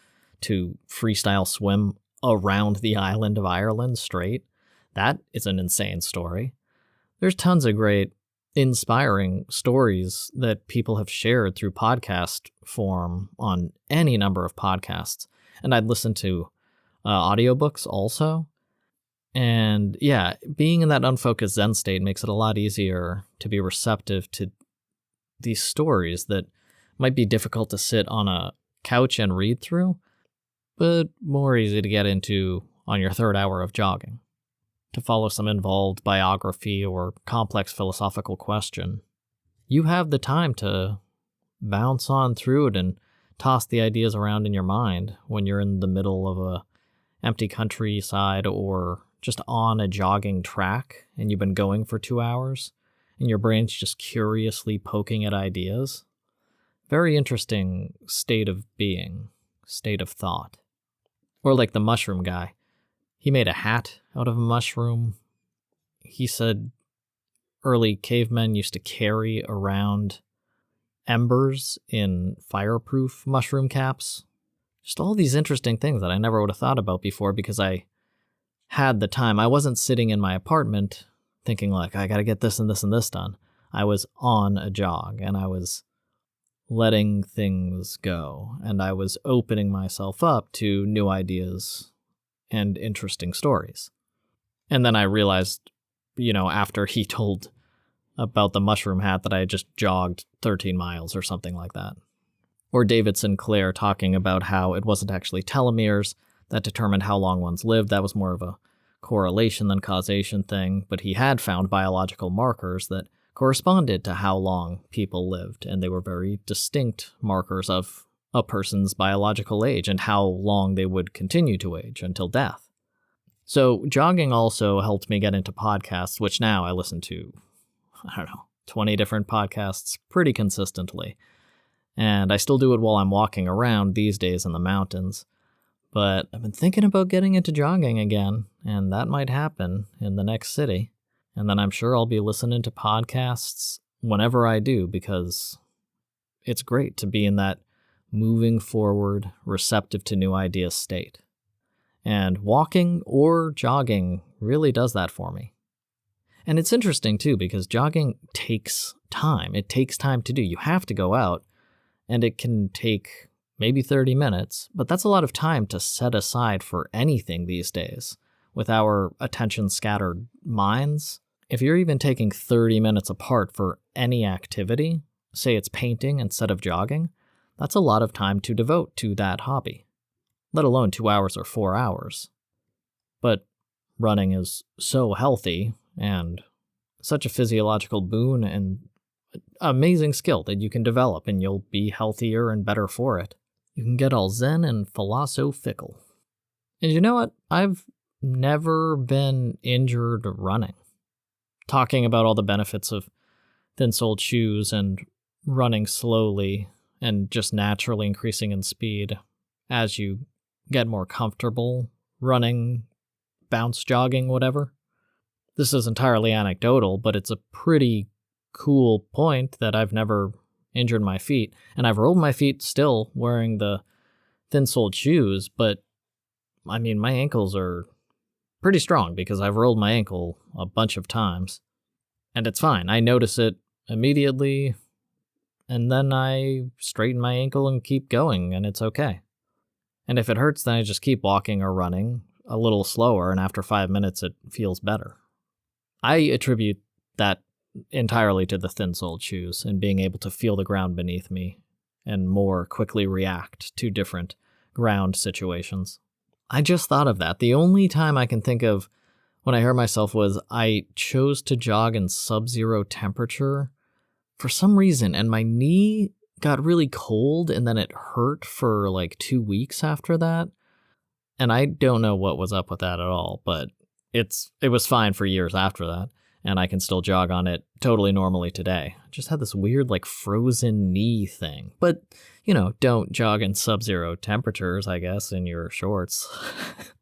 to freestyle swim around the island of Ireland straight. That is an insane story. There's tons of great, inspiring stories that people have shared through podcast form on any number of podcasts. And I'd listen to audiobooks also. And yeah, being in that unfocused Zen state makes it a lot easier to be receptive to these stories that might be difficult to sit on a couch and read through, but more easy to get into on your third hour of jogging. To follow some involved biography or complex philosophical question, you have the time to bounce on through it and toss the ideas around in your mind when you're in the middle of a empty countryside or just on a jogging track and you've been going for 2 hours and your brain's just curiously poking at ideas. Very interesting state of being, state of thought. Or like the mushroom guy. He made a hat out of a mushroom. He said early cavemen used to carry around embers in fireproof mushroom caps. Just all these interesting things that I never would have thought about before because I had the time. I wasn't sitting in my apartment thinking like, I gotta get this and this and this done. I was on a jog, and I was letting things go, and I was opening myself up to new ideas and interesting stories. And then I realized, after he told about the mushroom hat, that I had just jogged 13 miles or something like that. Or David Sinclair talking about how it wasn't actually telomeres that determined how long one's lived. That was more of a correlation than causation thing, but he had found biological markers that corresponded to how long people lived, and they were very distinct markers of a person's biological age and how long they would continue to age until death. So jogging also helped me get into podcasts, which now I listen to, 20 different podcasts pretty consistently. And I still do it while I'm walking around these days in the mountains. But I've been thinking about getting into jogging again, and that might happen in the next city. And then I'm sure I'll be listening to podcasts whenever I do, because it's great to be in that moving forward, receptive to new ideas state. And walking or jogging really does that for me. And it's interesting too, because jogging takes time. It takes time to do. You have to go out, and it can take maybe 30 minutes, but that's a lot of time to set aside for anything these days. With our attention-scattered minds, if you're even taking 30 minutes apart for any activity, say it's painting instead of jogging, that's a lot of time to devote to that hobby, let alone 2 hours or 4 hours. But running is so healthy and such a physiological boon and amazing skill that you can develop, and you'll be healthier and better for it. You can get all zen and philosophical. And you know what? I've never been injured running. Talking about all the benefits of thin-soled shoes and running slowly and just naturally increasing in speed as you get more comfortable running, bounce jogging, whatever. This is entirely anecdotal, but it's a pretty cool point that I've never injured my feet, and I've rolled my feet still wearing the thin-soled shoes, but I mean, my ankles are pretty strong because I've rolled my ankle a bunch of times, and it's fine. I notice it immediately, and then I straighten my ankle and keep going, and it's okay. And if it hurts, then I just keep walking or running a little slower, and after 5 minutes, it feels better. I attribute that entirely to the thin-soled shoes and being able to feel the ground beneath me and more quickly react to different ground situations. I just thought of that. The only time I can think of when I hurt myself was I chose to jog in sub-zero temperature for some reason, and my knee got really cold, and then it hurt for like 2 weeks after that. And I don't know what was up with that at all, but it was fine for years after that. And I can still jog on it totally normally today. I just had this weird, like, frozen knee thing. But, don't jog in sub-zero temperatures, I guess, in your shorts.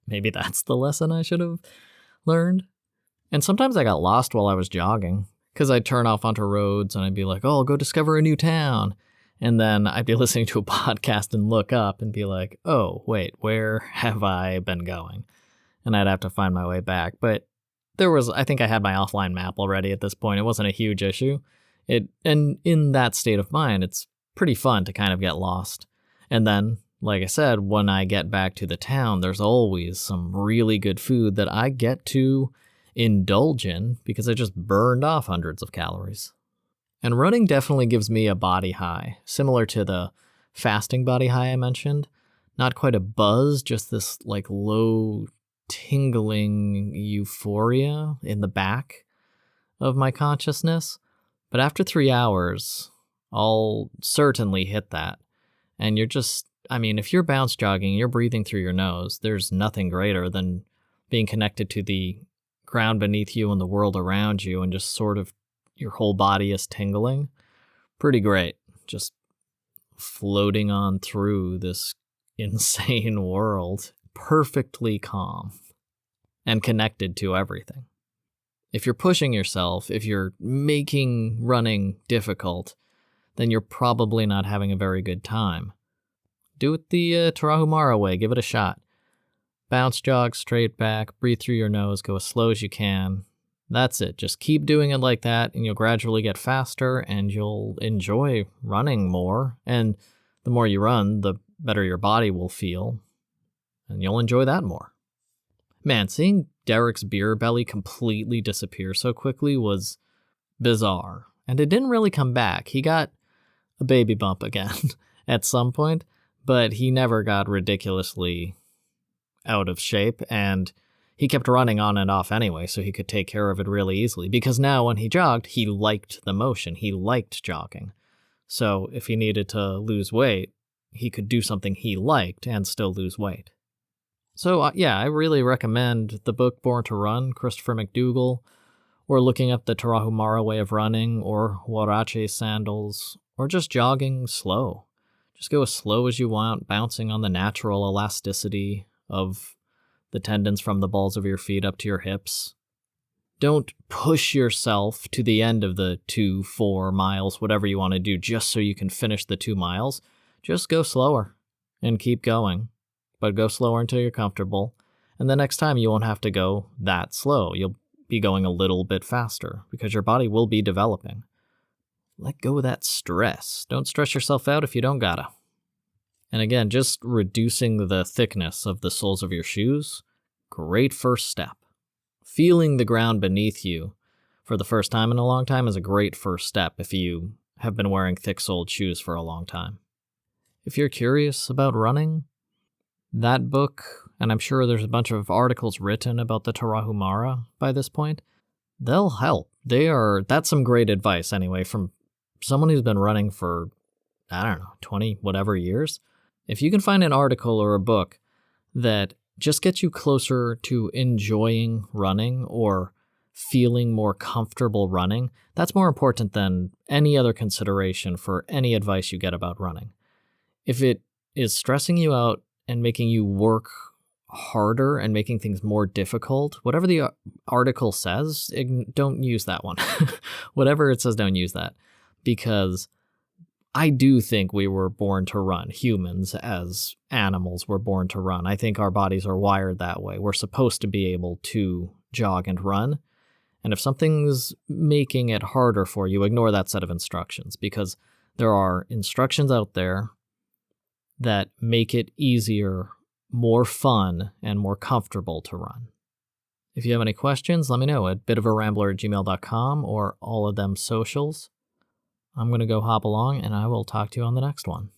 Maybe that's the lesson I should have learned. And sometimes I got lost while I was jogging, because I'd turn off onto roads and I'd be like, oh, I'll go discover a new town. And then I'd be listening to a podcast and look up and be like, oh, wait, where have I been going? And I'd have to find my way back. But I think I had my offline map already at this point. It wasn't a huge issue. And in that state of mind, it's pretty fun to kind of get lost. And then, like I said, when I get back to the town, there's always some really good food that I get to indulge in because I just burned off hundreds of calories. And running definitely gives me a body high, similar to the fasting body high I mentioned. Not quite a buzz, just this like low tingling euphoria in the back of my consciousness. But after 3 hours, I'll certainly hit that. And you're just, if you're bounce jogging, you're breathing through your nose. There's nothing greater than being connected to the ground beneath you and the world around you, and just sort of your whole body is tingling. Pretty great. Just floating on through this insane world, perfectly calm and connected to everything. If you're pushing yourself, if you're making running difficult, then you're probably not having a very good time. Do it the Tarahumara way. Give it a shot. Bounce jog straight back, breathe through your nose, go as slow as you can. That's it. Just keep doing it like that, and you'll gradually get faster, and you'll enjoy running more. And the more you run, the better your body will feel, and you'll enjoy that more. Man, seeing Derek's beer belly completely disappear so quickly was bizarre. And it didn't really come back. He got a baby bump again at some point, but he never got ridiculously out of shape, and he kept running on and off anyway, so he could take care of it really easily. Because now when he jogged, he liked the motion. He liked jogging. So if he needed to lose weight, he could do something he liked and still lose weight. So yeah, I really recommend the book Born to Run, Christopher McDougall, or looking up the Tarahumara way of running, or Huarache sandals, or just jogging slow. Just go as slow as you want, bouncing on the natural elasticity of the tendons from the balls of your feet up to your hips. Don't push yourself to the end of the 2-4 miles, whatever you want to do, just so you can finish the 2 miles. Just go slower and keep going, but go slower until you're comfortable. And the next time you won't have to go that slow. You'll be going a little bit faster because your body will be developing. Let go of that stress. Don't stress yourself out if you don't gotta. And again, just reducing the thickness of the soles of your shoes, great first step. Feeling the ground beneath you for the first time in a long time is a great first step if you have been wearing thick-soled shoes for a long time. If you're curious about running, that book, and I'm sure there's a bunch of articles written about the Tarahumara by this point, they'll help. That's some great advice anyway from someone who's been running for, 20 whatever years. If you can find an article or a book that just gets you closer to enjoying running or feeling more comfortable running, that's more important than any other consideration for any advice you get about running. If it is stressing you out and making you work harder and making things more difficult, whatever the article says, don't use that one. Whatever it says, don't use that. Because I do think we were born to run. Humans as animals were born to run. I think our bodies are wired that way. We're supposed to be able to jog and run. And if something's making it harder for you, ignore that set of instructions, because there are instructions out there that make it easier, more fun, and more comfortable to run. If you have any questions, let me know at bitofarambler@gmail.com or all of them socials. I'm going to go hop along, and I will talk to you on the next one.